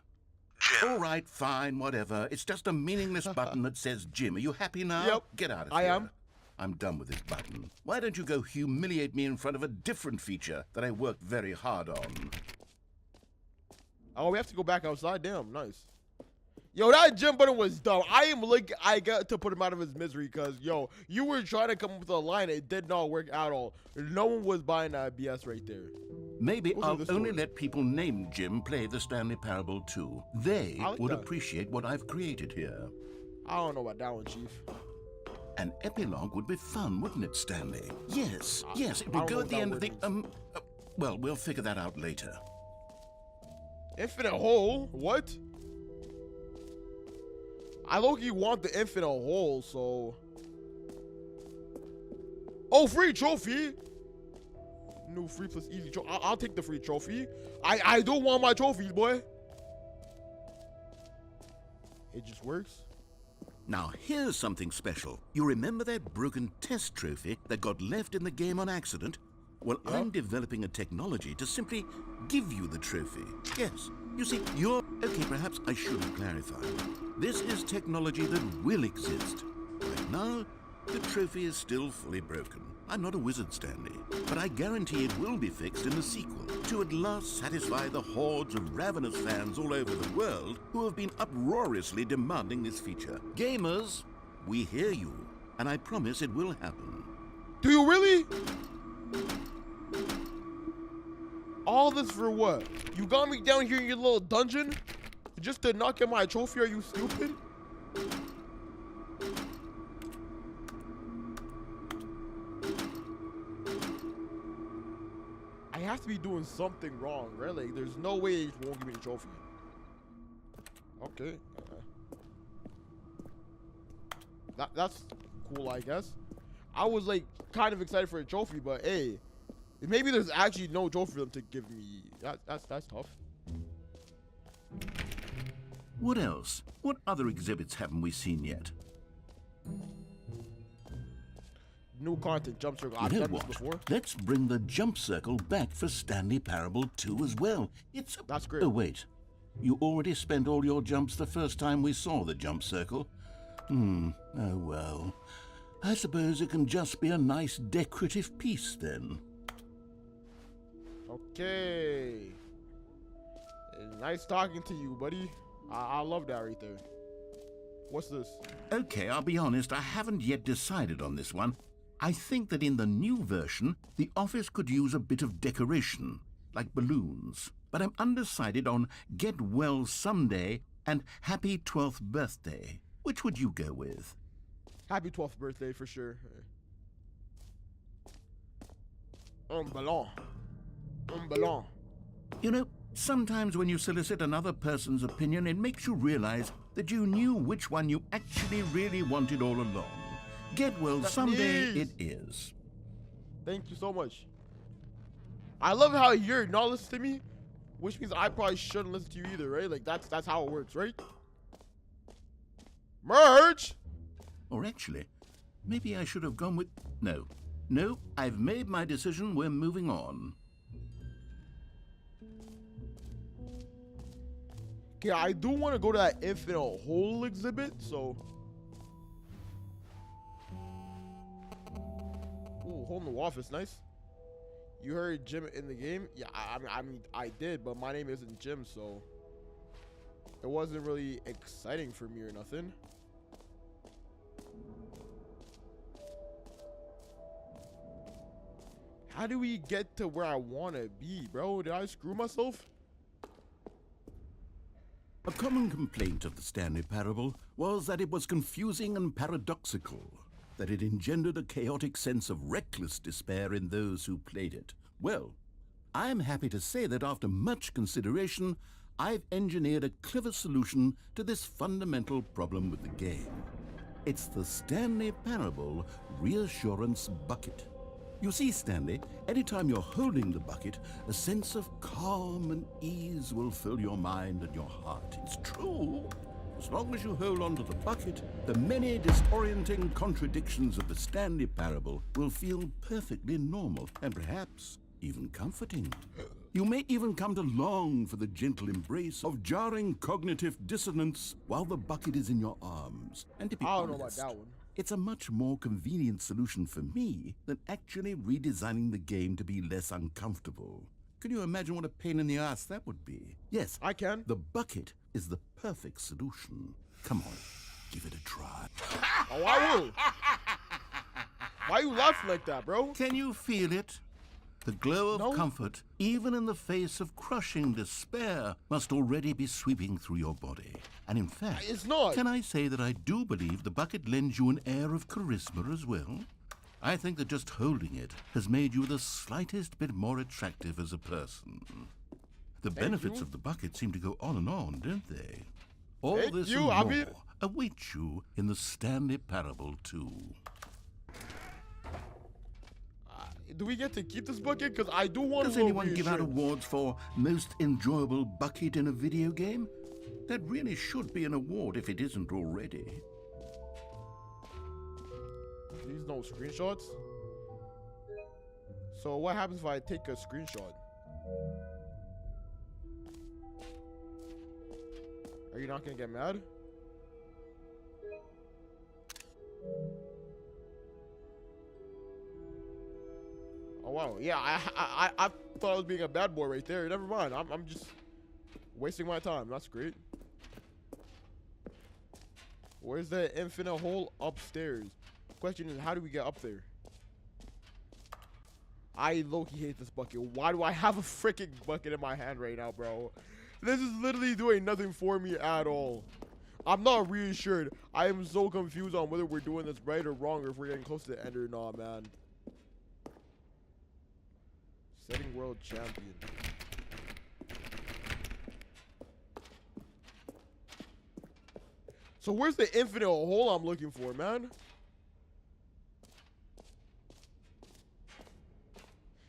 Jim. All right, fine, whatever. It's just a meaningless button that says Jim. Are you happy now? Yep, Get out of I here. am. I'm done with this button. Why don't you go humiliate me in front of a different feature that I worked very hard on? Oh, we have to go back outside. Damn, nice. Yo, that Jim button was dumb. I got to put him out of his misery because, yo, you were trying to come up with a line. It did not work at all. No one was buying that BS right there. Maybe Those are I'll the only stories. let people named Jim play the Stanley Parable 2. They I like would that. appreciate what I've created here. I don't know about that one, Chief. An epilogue would be fun, wouldn't it, Stanley? Yes, yes, it I would don't go know at the what end that of the... word means. Well, we'll figure that out later. Infinite hole? What? I low-key want the infinite hole, so... Oh, free trophy! New free plus easy trophy. I'll take the free trophy. I don't want my trophies, boy. It just works. Now, here's something special. You remember that broken test trophy that got left in the game on accident? Well, Yeah. I'm developing a technology to simply give you the trophy. Yes. You see, you're... Okay, perhaps I should have clarified. This is technology that will exist. Right now, the trophy is still fully broken. I'm not a wizard, Stanley, but I guarantee it will be fixed in the sequel to at last satisfy the hordes of ravenous fans all over the world who have been uproariously demanding this feature. Gamers, we hear you, and I promise it will happen. Do you really? All this for what? You got me down here in your little dungeon? Just to not get my trophy? Are you stupid? I have to be doing something wrong, right? Like, there's no way it won't give me a trophy. Okay. That's cool, I guess. I was like kind of excited for a trophy, but hey, maybe there's actually no trophy for them to give me. That's tough. What else? What other exhibits haven't we seen yet? New content, jump circle. I've You know done this what? before. Let's bring the jump circle back for Stanley Parable 2 as well. That's great. Oh, wait. You already spent all your jumps the first time we saw the jump circle. Oh, well. I suppose it can just be a nice decorative piece then. Okay. Nice talking to you, buddy. I love that right there. What's this? Okay, I'll be honest, I haven't yet decided on this one. I think that in the new version, the office could use a bit of decoration, like balloons. But I'm undecided on Get Well Someday and Happy 12th Birthday. Which would you go with? Happy 12th birthday for sure. Ballon. Ballon. You know, sometimes when you solicit another person's opinion, it makes you realize that you knew which one you actually really wanted all along. Get Well Someday it is. Thank you so much. I love how you're not listening to me, which means I probably shouldn't listen to you either, right? Like that's how it works, right? Merge. Or actually, maybe I should have gone with... No, I've made my decision. We're moving on. Okay, I do want to go to that infinite hole exhibit, so... Ooh, hole in the office, nice. You heard Jim in the game? Yeah, I mean, I did, but my name isn't Jim, so... It wasn't really exciting for me or nothing. How do we get to where I want to be, bro? Did I screw myself? A common complaint of the Stanley Parable was that it was confusing and paradoxical, that it engendered a chaotic sense of reckless despair in those who played it. Well, I'm happy to say that after much consideration, I've engineered a clever solution to this fundamental problem with the game. It's the Stanley Parable Reassurance Bucket. You see, Stanley, anytime you're holding the bucket, a sense of calm and ease will fill your mind and your heart. It's true. As long as you hold on to the bucket, the many disorienting contradictions of the Stanley Parable will feel perfectly normal and perhaps even comforting. You may even come to long for the gentle embrace of jarring cognitive dissonance while the bucket is in your arms. And to be I don't know honest, about that one. it's a much more convenient solution for me than actually redesigning the game to be less uncomfortable. Can you imagine what a pain in the ass that would be? Yes, I can. the bucket is the perfect solution. Come on, give it a try. Oh, I will. Why you laughing like that, bro? Can you feel it? The glow of No. comfort, even in the face of crushing despair, must already be sweeping through your body. And in fact, It's not. can I say that I do believe the bucket lends you an air of charisma as well? I think that just holding it has made you the slightest bit more attractive as a person. The benefits you. of the bucket seem to go on and on, don't they? All Thank this you, and I more mean- await you in the Stanley Parable 2. Do we get to keep this bucket? Because I do want Does to. anyone give out awards for most enjoyable bucket in a video game? That really should be an award if it isn't already. These no screenshots. So what happens if I take a screenshot? Are you not gonna get mad? Oh wow, yeah, I thought I was being a bad boy right there. Never mind, I'm just wasting my time. That's great. Where's the infinite hole? Upstairs. Question is, how do we get up there? I low-key hate this bucket. Why do I have a freaking bucket in my hand right now, bro? This is literally doing nothing for me at all. I'm not reassured. I am so confused on whether we're doing this right or wrong, or if we're getting close to the end or not, man. Setting world champion. So where's the infinite hole I'm looking for, man?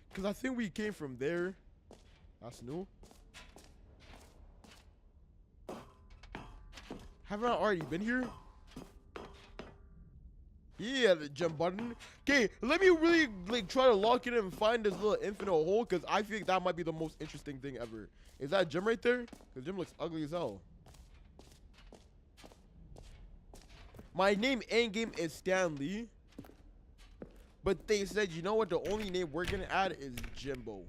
Because I think we came from there. That's new. Haven't I already been here? Yeah, the jump button. Okay, let me really like try to lock it in and find this little infinite hole, because I think that might be the most interesting thing ever. Is that gym right there? The gym looks ugly as hell. My name in game is Stanley, but they said, you know what? The only name we're gonna add is Jimbo.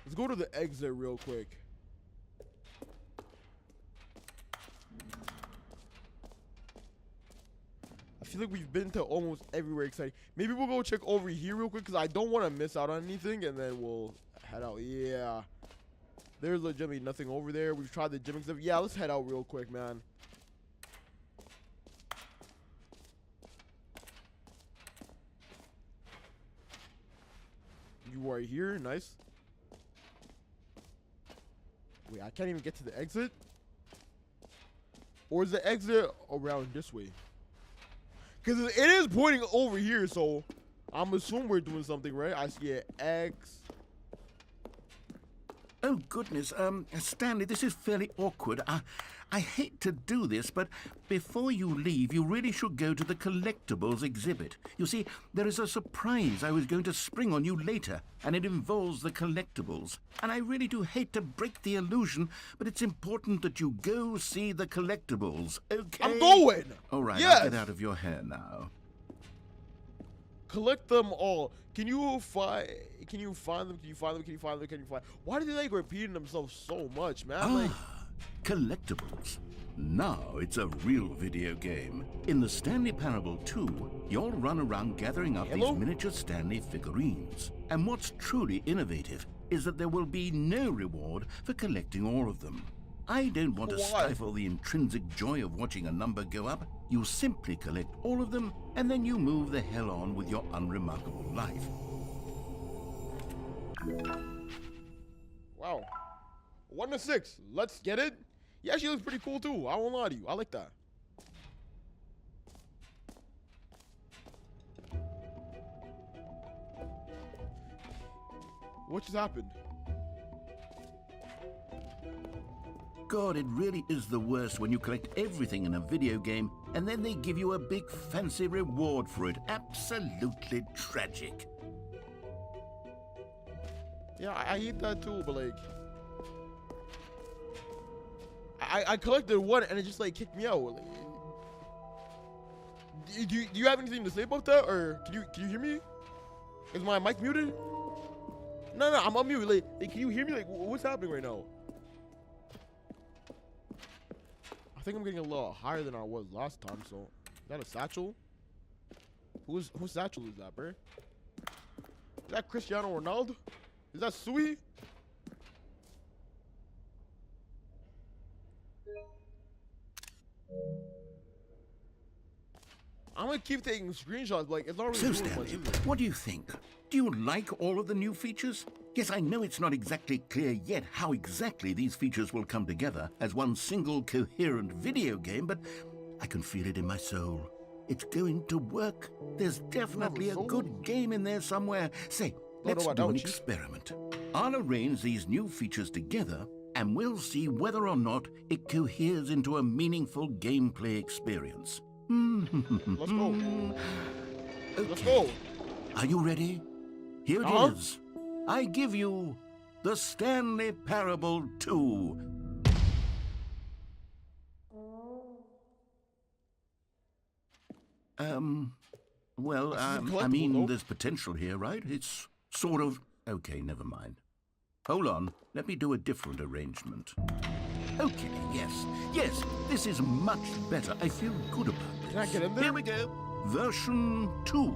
Let's go to the exit real quick. I feel like we've been to almost everywhere exciting. Maybe we'll go check over here real quick, because I don't want to miss out on anything, and then we'll head out. Yeah. There's legitimately nothing over there. We've tried the gym and stuff. Yeah, let's head out real quick, man. You are here. Nice. Wait, I can't even get to the exit? Or is the exit around this way? Because it is pointing over here, so I'm assuming we're doing something, right? I see an X. Oh, goodness. Stanley, this is fairly awkward. I hate to do this, but before you leave, you really should go to the collectibles exhibit. You see, there is a surprise I was going to spring on you later, and it involves the collectibles. And I really do hate to break the illusion, but it's important that you go see the collectibles, okay? I'm going! All right, yes. I'll get out of your hair now. Collect them all. Can you find them? Can you find them? Can you find them? Can you find? Why do they like repeating themselves so much, man? Like, collectibles. Now it's a real video game. In the Stanley Parable 2, you'll run around gathering up these miniature Stanley figurines. And what's truly innovative is that there will be no reward for collecting all of them. I don't want to stifle the intrinsic joy of watching a number go up. You simply collect all of them, and then you move the hell on with your unremarkable life. wow. 1 to 6. Let's get it. Yeah, she looks pretty cool too. I won't lie to you. I like that. What just happened? God, it really is the worst when you collect everything in a video game and then they give you a big fancy reward for it. Absolutely tragic. Yeah, I hate that too, but like, I collected one and it just like kicked me out. Like, do you have anything to say about that, or can you hear me? Is my mic muted? No, I'm unmuted. Like, can you hear me? Like, what's happening right now? I think I'm getting a little higher than I was last time. So, is that a satchel? Whose satchel is that, bro? Is that Cristiano Ronaldo? Is that Sui? I'm gonna keep taking screenshots, but like, it's not really doing much, is it? What do you think? Do you like all of the new features? Yes, I know it's not exactly clear yet how exactly these features will come together as one single coherent video game, but I can feel it in my soul. It's going to work. There's definitely a good game in there somewhere. Say, let's do an experiment. I'll arrange these new features together, and we'll see whether or not it coheres into a meaningful gameplay experience. Let's go. Okay. Let's go. Are you ready? Here it is. I give you the Stanley Parable 2. Well, I mean, there's potential here, right? It's sort of... Okay, never mind. Hold on. Let me do a different arrangement. Okay, yes. Yes, this is much better. I feel good about this. Can I get in there? Here we go. Version 2.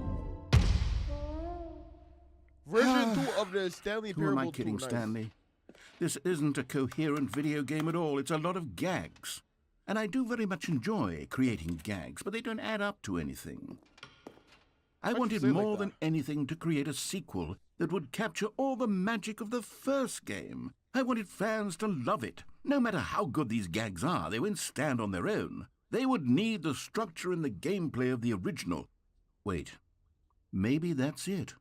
Version 2 of the Stanley Who am Parable I kidding, 2. Nice. Stanley? This isn't a coherent video game at all. It's a lot of gags. And I do very much enjoy creating gags, but they don't add up to anything. I Why'd you wanted say it like more that? than anything to create a sequel that would capture all the magic of the first game. I wanted fans to love it. No matter how good these gags are, they won't stand on their own. They would need the structure and the gameplay of the original. Wait, maybe that's it.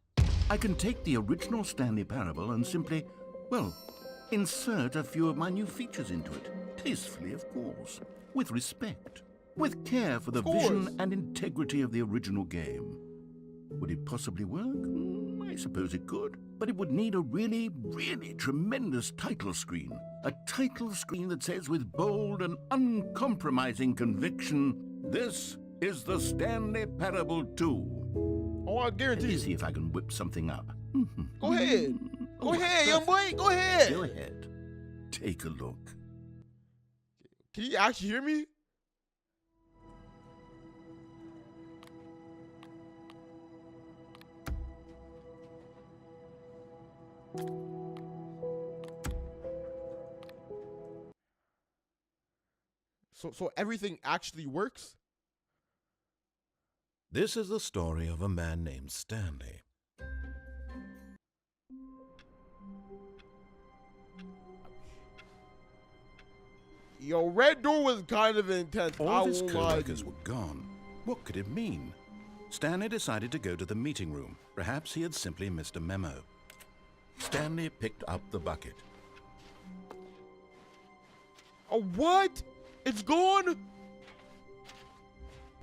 I can take the original Stanley Parable and simply, well, insert a few of my new features into it. Tastefully, of course. With respect. With care for the Of course. vision and integrity of the original game. Would it possibly work? I suppose it could. But it would need a really, really tremendous title screen. A title screen that says with bold and uncompromising conviction, "This is the Stanley Parable 2. Oh, I Let guarantee me you. see if I can whip something up. Go ahead. Go Oh, ahead, young perfect. boy. Go ahead. Go ahead. Take a look. Can you actually hear me? So everything actually works? This is the story of a man named Stanley. Yo, Red Door was kind of intense. I All of his won't lie to co-workers you. were gone. What could it mean? Stanley decided to go to the meeting room. Perhaps he had simply missed a memo. Stanley picked up the bucket. Oh, what? It's gone?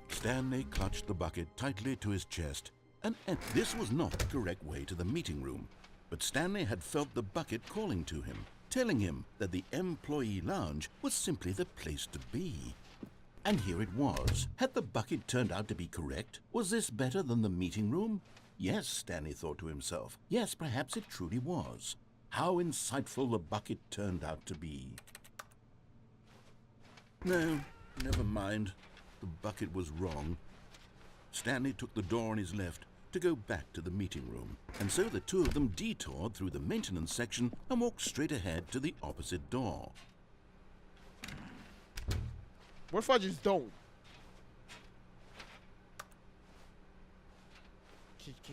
Stanley clutched the bucket tightly to his chest, and this was not the correct way to the meeting room. But Stanley had felt the bucket calling to him, telling him that the employee lounge was simply the place to be. And here it was. Had the bucket turned out to be correct? Was this better than the meeting room? Yes, Stanley thought to himself. Yes, perhaps it truly was. How insightful the bucket turned out to be. No, never mind. The bucket was wrong. Stanley took the door on his left to go back to the meeting room, and so the two of them detoured through the maintenance section and walked straight ahead to the opposite door. What if I just don't?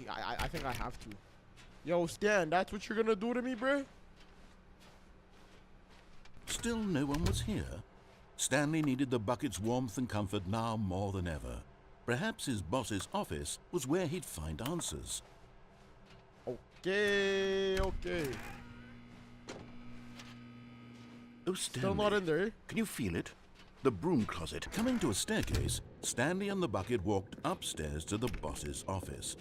I think I have to. Yo, Stan, that's what you're gonna do to me, bruh? Still no one was here. Stanley needed the bucket's warmth and comfort now more than ever. Perhaps his boss's office was where he'd find answers. Okay. Oh, Stanley. Still not in there. Can you feel it? The broom closet. Coming to a staircase, Stanley and the bucket walked upstairs to the boss's office.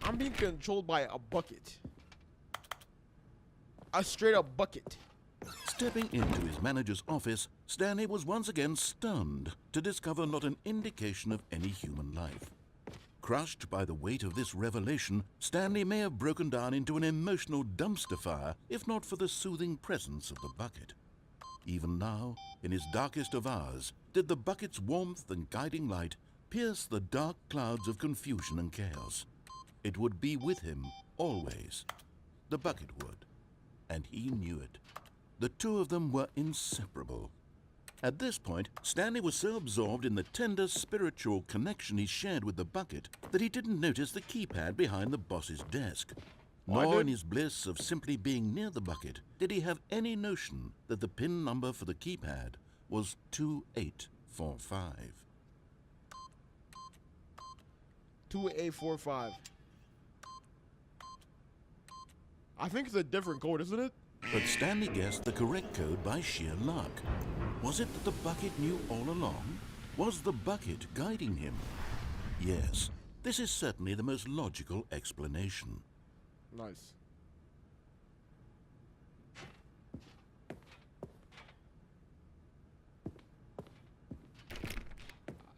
I'm being controlled by a bucket. A straight up bucket. Stepping into his manager's office, Stanley was once again stunned to discover not an indication of any human life. Crushed by the weight of this revelation, Stanley may have broken down into an emotional dumpster fire if not for the soothing presence of the bucket. Even now, in his darkest of hours, did the bucket's warmth and guiding light pierce the dark clouds of confusion and chaos. It would be with him always. The bucket would, and he knew it. The two of them were inseparable. At this point, Stanley was so absorbed in the tender spiritual connection he shared with the bucket that he didn't notice the keypad behind the boss's desk. Nor in his bliss of simply being near the bucket did he have any notion that the PIN number for the keypad was 2845. 2845. I think it's a different code, isn't it? But Stanley guessed the correct code by sheer luck. Was it that the bucket knew all along? Was the bucket guiding him? Yes, this is certainly the most logical explanation. Nice.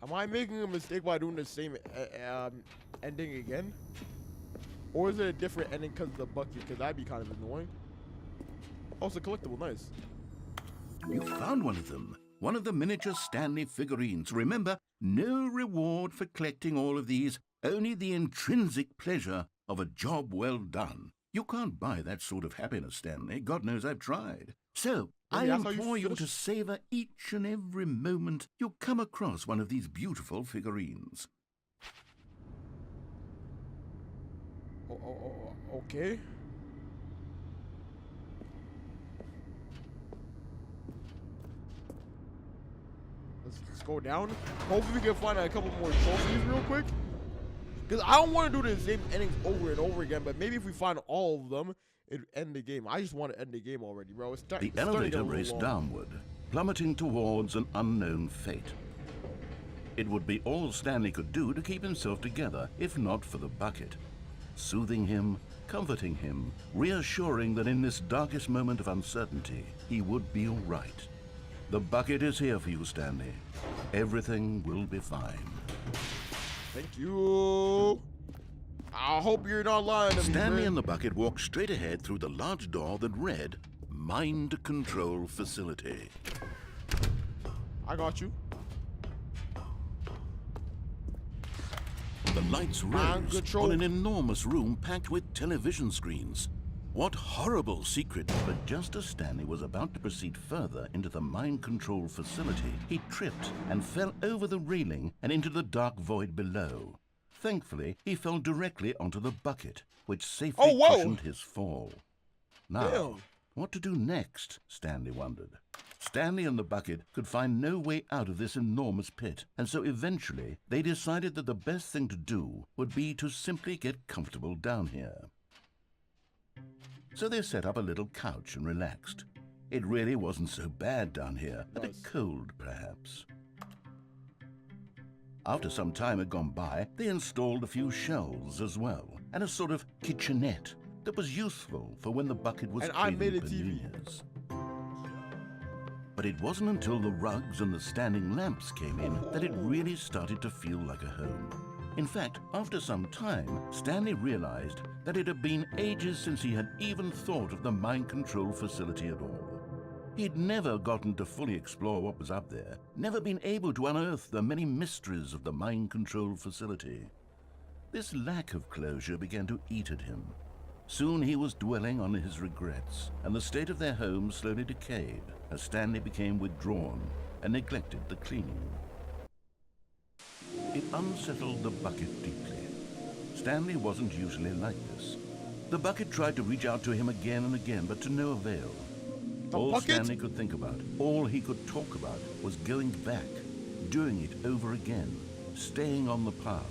Am I making a mistake by doing the same ending again? Or is it a different ending because of the bucket? Because that'd be kind of annoying. Oh, it's a collectible. Nice. You found one of them. One of the miniature Stanley figurines. Remember, no reward for collecting all of these, only the intrinsic pleasure of a job well done. You can't buy that sort of happiness, Stanley. God knows I've tried. So, I Maybe that's how you implore you finish? to savor each and every moment you come across one of these beautiful figurines. Okay. Let's go down. Hopefully we can find a couple more trophies real quick. Because I don't want to do the same endings over and over again, but maybe if we find all of them, it'd end the game. I just want to end the game already, bro. The elevator raced downward, plummeting towards an unknown fate. It would be all Stanley could do to keep himself together, if not for the bucket. Soothing him, comforting him, reassuring that in this darkest moment of uncertainty, he would be all right. The bucket is here for you, Stanley. Everything will be fine. Thank you. I hope you're not lying to me, Stanley man. and the bucket walked straight ahead through the large door that read, Mind Control Facility. I got you. The lights Mind rose control. on an enormous room packed with television screens. What horrible secret! But just as Stanley was about to proceed further into the mind control facility, he tripped and fell over the railing and into the dark void below. Thankfully, he fell directly onto the bucket, which safely Oh, whoa. cushioned his fall. Now, Damn. what to do next? Stanley wondered. Stanley and the bucket could find no way out of this enormous pit, and so eventually they decided that the best thing to do would be to simply get comfortable down here. So they set up a little couch and relaxed. It really wasn't so bad down here, a bit cold perhaps. After some time had gone by, they installed a few shelves as well, and a sort of kitchenette that was useful for when the bucket was And I craving made a TV. paninias. But it wasn't until the rugs and the standing lamps came in that it really started to feel like a home. In fact, after some time, Stanley realized that it had been ages since he had even thought of the mind control facility at all. He'd never gotten to fully explore what was up there, never been able to unearth the many mysteries of the mind control facility. This lack of closure began to eat at him. Soon he was dwelling on his regrets, and the state of their home slowly decayed as Stanley became withdrawn and neglected the cleaning. It unsettled the bucket deeply. Stanley wasn't usually like this. The bucket tried to reach out to him again and again, but to no avail. All bucket? Stanley could think about, all he could talk about, was going back, doing it over again, staying on the path.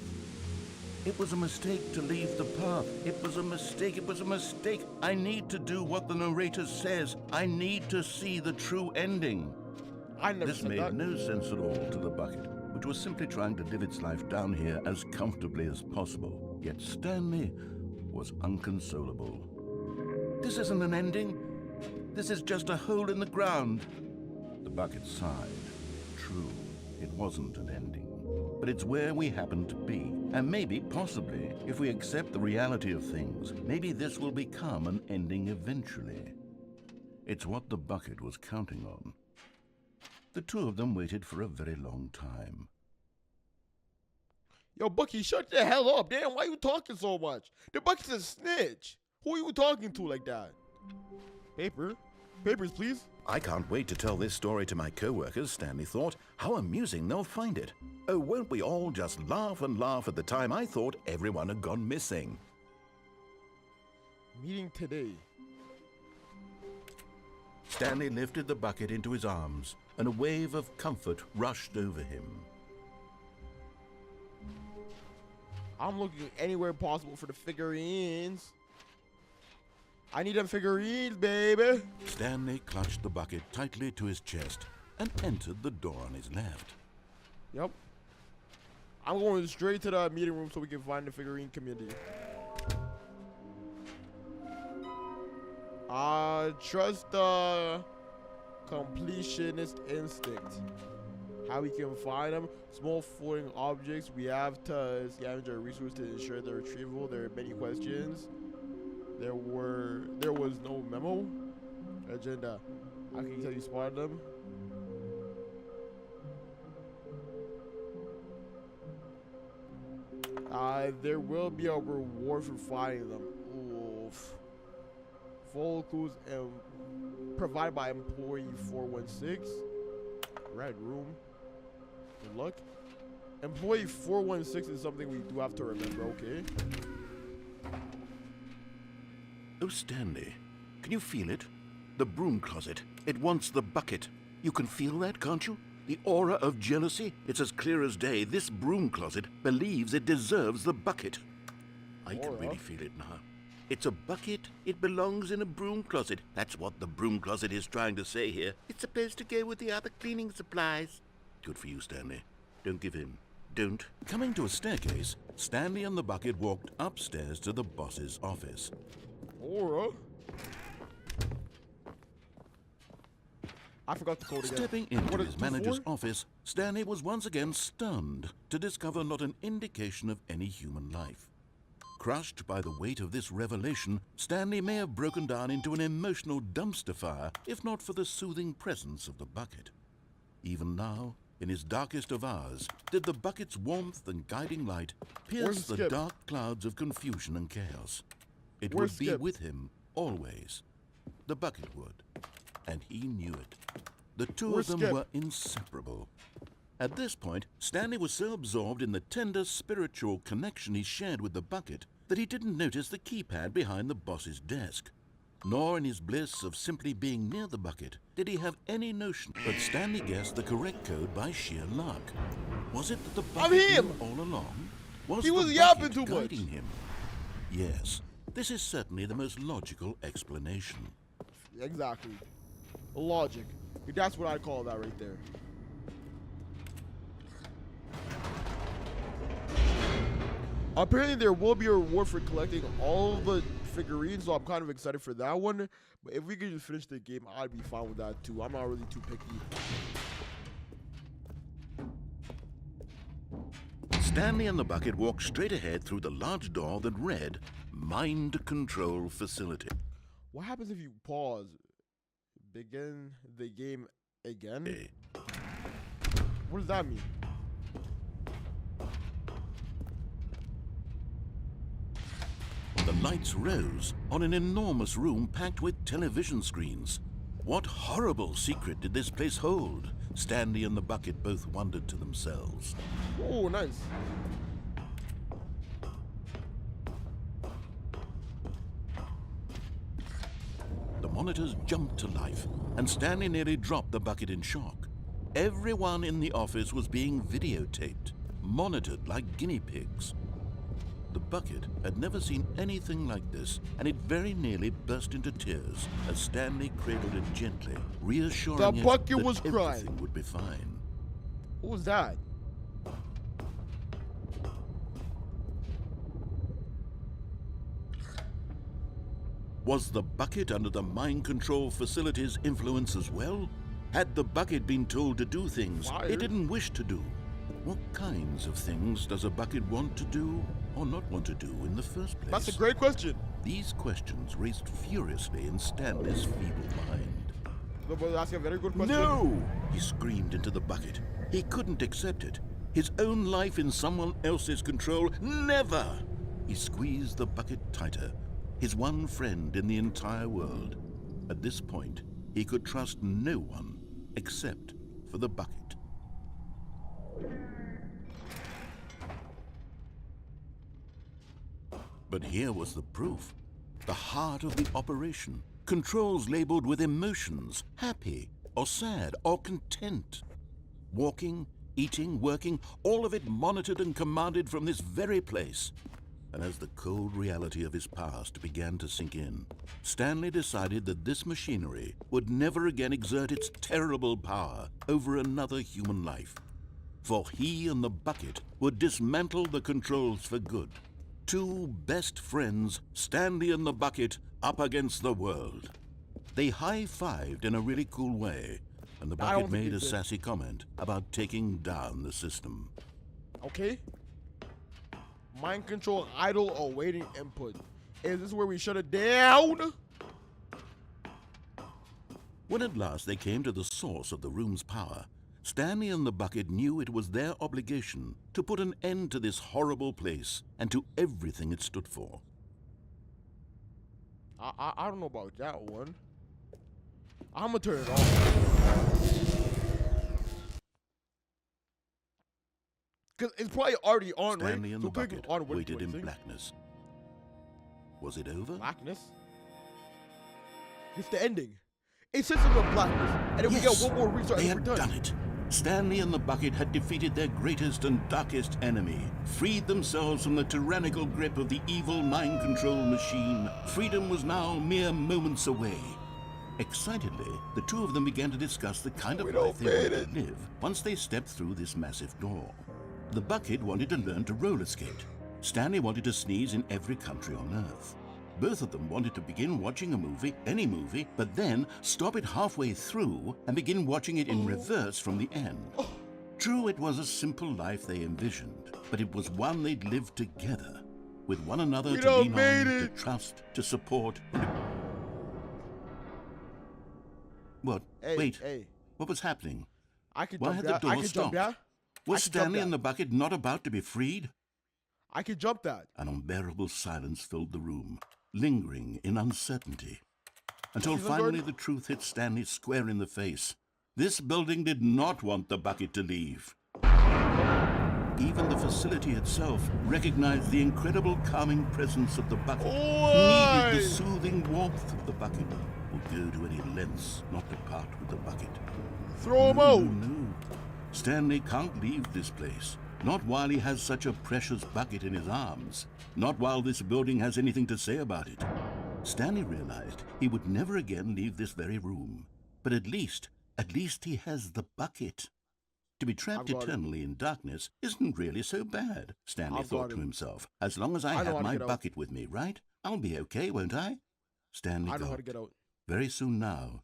It was a mistake to leave the path. It was a mistake. It was a mistake. I need to do what the narrator says. I need to see the true ending. I never This said made that. no sense at all to the bucket, which was simply trying to live its life down here as comfortably as possible. Yet Stanley was unconsolable. This isn't an ending. This is just a hole in the ground. The bucket sighed. True, it wasn't an ending. But it's where we happen to be. And maybe, possibly, if we accept the reality of things, maybe this will become an ending eventually. It's what the bucket was counting on. The two of them waited for a very long time. Yo, Bucky, shut the hell up. Damn, why you talking so much? The Bucky's a snitch. Who are you talking to like that? Paper. Papers, please. I can't wait to tell this story to my co-workers, Stanley thought. How amusing they'll find it. Oh, won't we all just laugh and laugh at the time I thought everyone had gone missing. Meeting today. Stanley lifted the bucket into his arms, and a wave of comfort rushed over him. I'm looking anywhere possible for the figurines. I need them figurines, baby. Stanley clutched the bucket tightly to his chest and entered the door on his left. Yep. I'm going straight to the meeting room so we can find the figurine community. Trust the completionist instinct. how we can find them. Small floating objects. We have to scavenge our resources to ensure their retrieval. There are many questions. There was no memo. Agenda. How can you tell you spotted them? There will be a reward for finding them. Oof. Full clues and provided by employee 416. Red room. Good luck. Employee 416 is something we do have to remember, okay? Oh, Stanley, can you feel it? The broom closet. It wants the bucket. You can feel that, can't you? The aura of jealousy? It's as clear as day. This broom closet believes it deserves the bucket. I can really feel it now. It's a bucket. It belongs in a broom closet. That's what the broom closet is trying to say here. It's supposed to go with the other cleaning supplies. Good for you, Stanley. Don't give in. Don't. Coming to a staircase, Stanley and the bucket walked upstairs to the boss's office. Aura? I forgot the code again. Stepping into his manager's office, Stanley was once again stunned to discover not an indication of any human life. Crushed by the weight of this revelation, Stanley may have broken down into an emotional dumpster fire if not for the soothing presence of the bucket. Even now, in his darkest of hours, did the bucket's warmth and guiding light pierce the dark clouds of confusion and chaos. It would be with him always. The bucket would. And he knew it. The two of them were inseparable. At this point, Stanley was so absorbed in the tender spiritual connection he shared with the bucket that he didn't notice the keypad behind the boss's desk. Nor in his bliss of simply being near the bucket did he have any notion. But Stanley guessed the correct code by sheer luck. Was it that the bucket knew all along? Was the bucket guiding him? Yes, this is certainly the most logical explanation. Exactly. Logic. That's what I'd call that right there. Apparently there will be a reward for collecting all the figurines, so I'm kind of excited for that one. But if we could just finish the game, I'd be fine with that too. I'm not really too picky. Stanley and the bucket walked straight ahead through the large door that read, Mind Control Facility. What happens if you pause? Begin the game again? What does that mean? The lights rose on an enormous room packed with television screens. What horrible secret did this place hold? Stanley and the bucket both wondered to themselves. Oh, nice. The monitors jumped to life, and Stanley nearly dropped the bucket in shock. Everyone in the office was being videotaped, monitored like guinea pigs. The bucket had never seen anything like this, and it very nearly burst into tears as Stanley cradled it gently, reassuring it that everything would be fine. What was that? Was the bucket under the mind control facility's influence as well? Had the bucket been told to do things it didn't wish to do? What kinds of things does a bucket want to do or not want to do in the first place? That's a great question. These questions raced furiously in Stanley's feeble mind. Nobody's asking a very good question. No! He screamed into the bucket. He couldn't accept it. His own life in someone else's control, never! He squeezed the bucket tighter. His one friend in the entire world. At this point, he could trust no one except for the bucket. But here was the proof. The heart of the operation. Controls labeled with emotions, happy or sad or content. Walking, eating, working, all of it monitored and commanded from this very place. And as the cold reality of his past began to sink in, Stanley decided that this machinery would never again exert its terrible power over another human life. For he and the bucket would dismantle the controls for good. Two best friends, Stanley and the bucket, up against the world. They high-fived in a really cool way, and the I don't bucket think made a they did. sassy comment about taking down the system. Okay. Mind control idle awaiting input. Is this where we shut it down? When at last they came to the source of the room's power, Stanley and the bucket knew it was their obligation to put an end to this horrible place and to everything it stood for. I don't know about that one. I'm gonna turn it off. Cause it's probably already on, right? Stanley and So the click bucket on when waited in thing. blackness. Was it over? Blackness. It's the ending. It says it's in blackness, and then we get one more restart They and we're had done. done it. Stanley and the bucket had defeated their greatest and darkest enemy, freed themselves from the tyrannical grip of the evil mind control machine. Freedom was now mere moments away. Excitedly, the two of them began to discuss the kind of life they wanted to live once they stepped through this massive door. The bucket wanted to learn to roller skate. Stanley wanted to sneeze in every country on Earth. Both of them wanted to begin watching a movie, any movie, but then stop it halfway through and begin watching it in reverse from the end. True, it was a simple life they envisioned, but it was one they'd lived together, with one another We to done lean made on, it. to trust, to support. What? Hey, Wait, hey, what was happening? I can Why jump had that. the I door can jump stopped? that. Was I can jump Stanley that. and the bucket not about to be freed? I can jump that. An unbearable silence filled the room, lingering in uncertainty, until Season finally guard? the truth hit Stanley square in the face. This building did not want the bucket to leave. Even the facility itself recognized the incredible calming presence of the bucket, Why? needed the soothing warmth of the bucket, would go to any lengths not to part with the bucket. Throw him No, out. no. Stanley can't leave this place. Not while he has such a precious bucket in his arms. Not while this building has anything to say about it. Stanley realized he would never again leave this very room. But at least he has the bucket. To be trapped I've got it. eternally in darkness isn't really so bad, Stanley I've thought got to it. himself. As long as I I know have how to my get out. bucket with me, right? I'll be okay, won't I? Stanley I know how to thought. get out. Very soon now,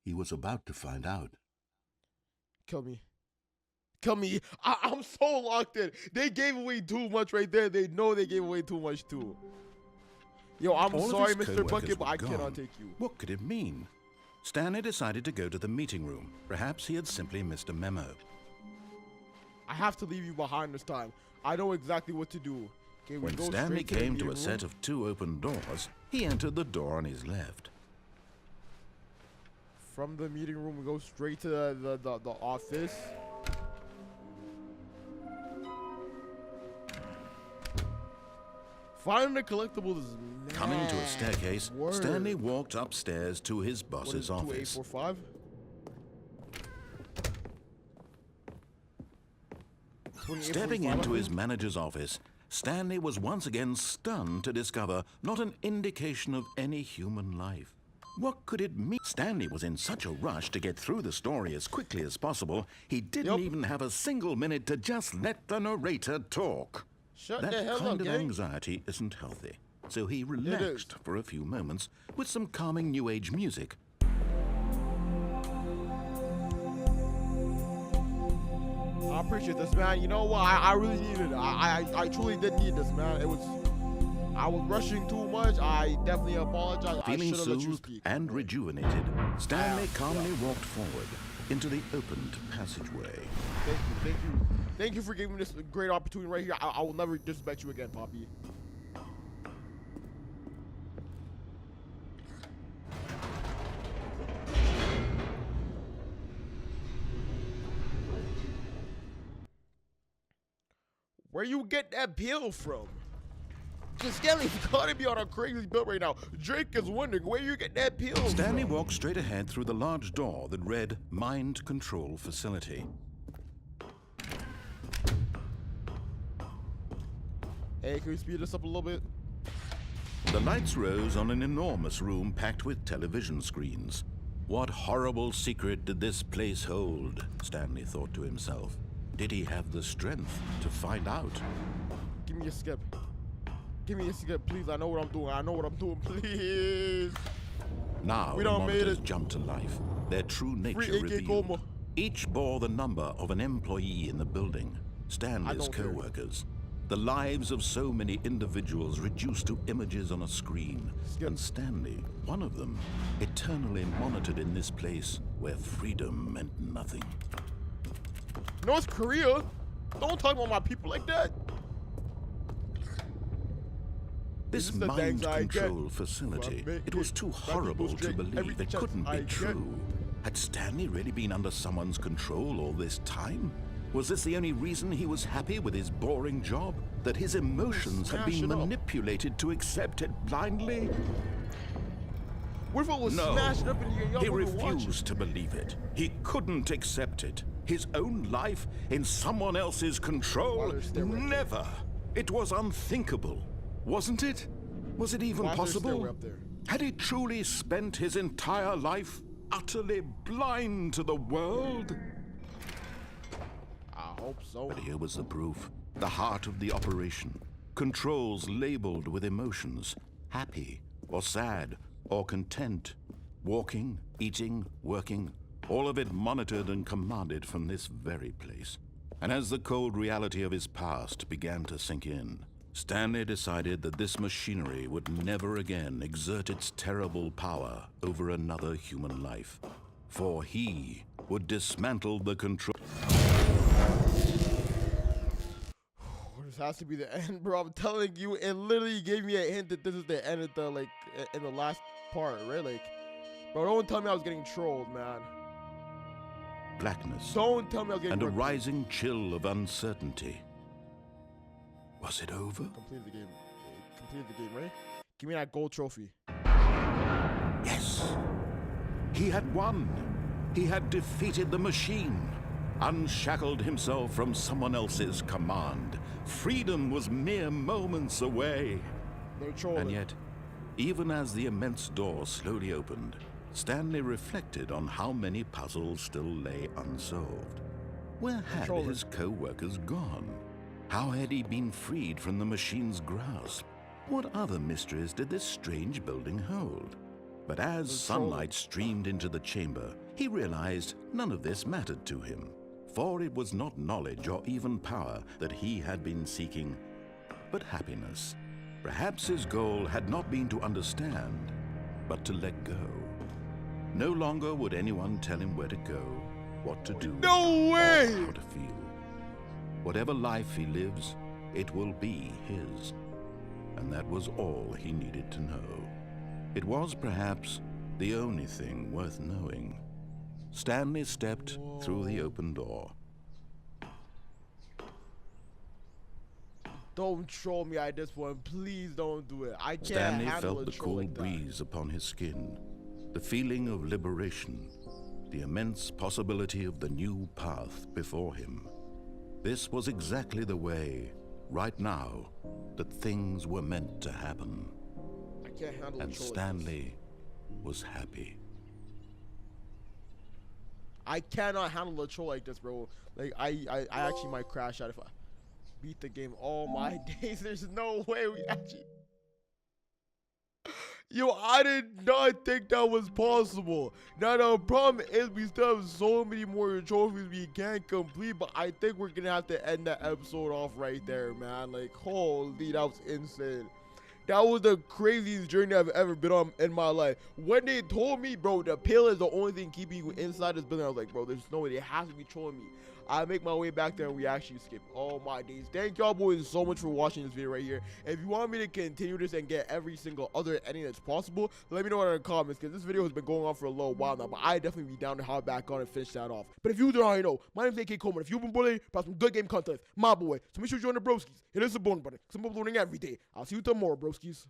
he was about to find out. Kill me. Kill me. I'm so locked in. They gave away too much right there. They know they gave away too much too. Yo, I'm All of sorry, his Mr. co-workers Bucket, but were I gone. cannot take you. What could it mean? Stanley decided to go to the meeting room. Perhaps he had simply missed a memo. I have to leave you behind this time. I know exactly what to do. Okay, we When go Stanley straight to the came to meeting a set room. of two open doors, he entered the door on his left. From the meeting room, we go straight to the office. Finding the collectibles is Coming to a staircase, Word. Stanley walked upstairs to his boss's What is office. 2845? Stepping into his manager's office, Stanley was once again stunned to discover not an indication of any human life. What could it mean? Stanley was in such a rush to get through the story as quickly as possible, he didn't even have a single minute to just let the narrator talk. Shut That the hell kind up, of gang. anxiety isn't healthy, so he relaxed for a few moments with some calming New Age music. I appreciate this, man. You know what? I really needed it. I truly did need this, man. I was rushing too much. I definitely apologize. Feeling I should have let you soothed speak. and rejuvenated, Stanley calmly walked forward into the opened passageway. Thank you for giving me this great opportunity right here. I will never disrespect you again, Poppy. Where you get that pill from? Just Stanley, you gotta be on a crazy pill right now. Drake is wondering where you get that pill Stanley from. walked straight ahead through the large door that read Mind Control Facility. Hey, can we speed this up a little bit? The lights rose on an enormous room packed with television screens. What horrible secret did this place hold? Stanley thought to himself. Did he have the strength to find out? Give me a skip. Give me a skip, please. I know what I'm doing. I know what I'm doing, please. Now We the done made monitors it. jumped to life. their true nature Free AK revealed. Goma. Each bore the number of an employee in the building, Stanley's don't care. co-workers. The lives of so many individuals reduced to images on a screen. Skip. And Stanley, one of them, eternally monitored in this place where freedom meant nothing. North Korea? Don't talk about my people like that. This is the mind thanks I get control facility, for it was too making my horrible people to drink every believe it chance couldn't I be get. true. Had Stanley really been under someone's control all this time? Was this the only reason he was happy with his boring job? That his emotions had Smash been it up. manipulated to accept it blindly? What if it was No, smashed up in your y'all he wouldn't watch it? refused to believe it. He couldn't accept it. His own life in someone else's control? Why there's stairway up there? Never. It was unthinkable, wasn't it? Was it even Why is there possible? stairway up there? Had he truly spent his entire life utterly blind to the world? I hope so. But here was the proof. The heart of the operation. Controls labeled with emotions. Happy, or sad, or content. Walking, eating, working. All of it monitored and commanded from this very place. And as the cold reality of his past began to sink in, Stanley decided that this machinery would never again exert its terrible power over another human life. For he would dismantle the control. This has to be the end, bro. I'm telling you, it literally gave me a hint that this is the end of the, like, in the last part, right? Like, bro, don't tell me I was getting trolled, man. Blackness. Don't tell me I was getting And a wrecked. rising chill of uncertainty. Was it over? Completed the game. Completed the game, right? Give me that gold trophy. Yes. He had won. He had defeated the machine. Unshackled himself from someone else's command. Freedom was mere moments away. They're trolling. And yet, even as the immense door slowly opened, Stanley reflected on how many puzzles still lay unsolved. Where had Controller. his co-workers gone? How had he been freed from the machine's grasp? What other mysteries did this strange building hold? But as sunlight streamed into the chamber, he realized none of this mattered to him. For it was not knowledge or even power that he had been seeking, but happiness. Perhaps his goal had not been to understand, but to let go. No longer would anyone tell him where to go, what to do, No way! or how to feel. Whatever life he lives, it will be his. And that was all he needed to know. It was perhaps the only thing worth knowing. Stanley stepped through the open door. Don't troll me at this point. Please don't do it. I can't Stanley handle felt a the troll cool like that. breeze upon his skin, the feeling of liberation, the immense possibility of the new path before him. This was exactly the way, right now, that things were meant to happen. I can't handle a And troll like this. Stanley was happy. I cannot handle a troll like this, bro. Like, I actually might crash out if I beat the game all my days. There's no way we actually... Yo, I did not think that was possible. Now, the problem is we still have so many more trophies we can't complete, but I think we're gonna have to end that episode off right there, man. Like, holy, that was insane. That was the craziest journey I've ever been on in my life. When they told me, bro, the pill is the only thing keeping you inside this building, I was like, bro, there's no way. They have to be trolling me. I make my way back there and we actually skip all my days. Thank y'all boys so much for watching this video right here. If you want me to continue this and get every single other ending that's possible, let me know in the comments, because this video has been going on for a little while now, but I definitely be down to hop back on and finish that off. But if you don't already know, my name's AK Coleman. If you've been bullied about some good game content, my boy. So make sure you join the broskies. Hit us a bone button, because I'm uploading every day. I'll see you tomorrow, broskies.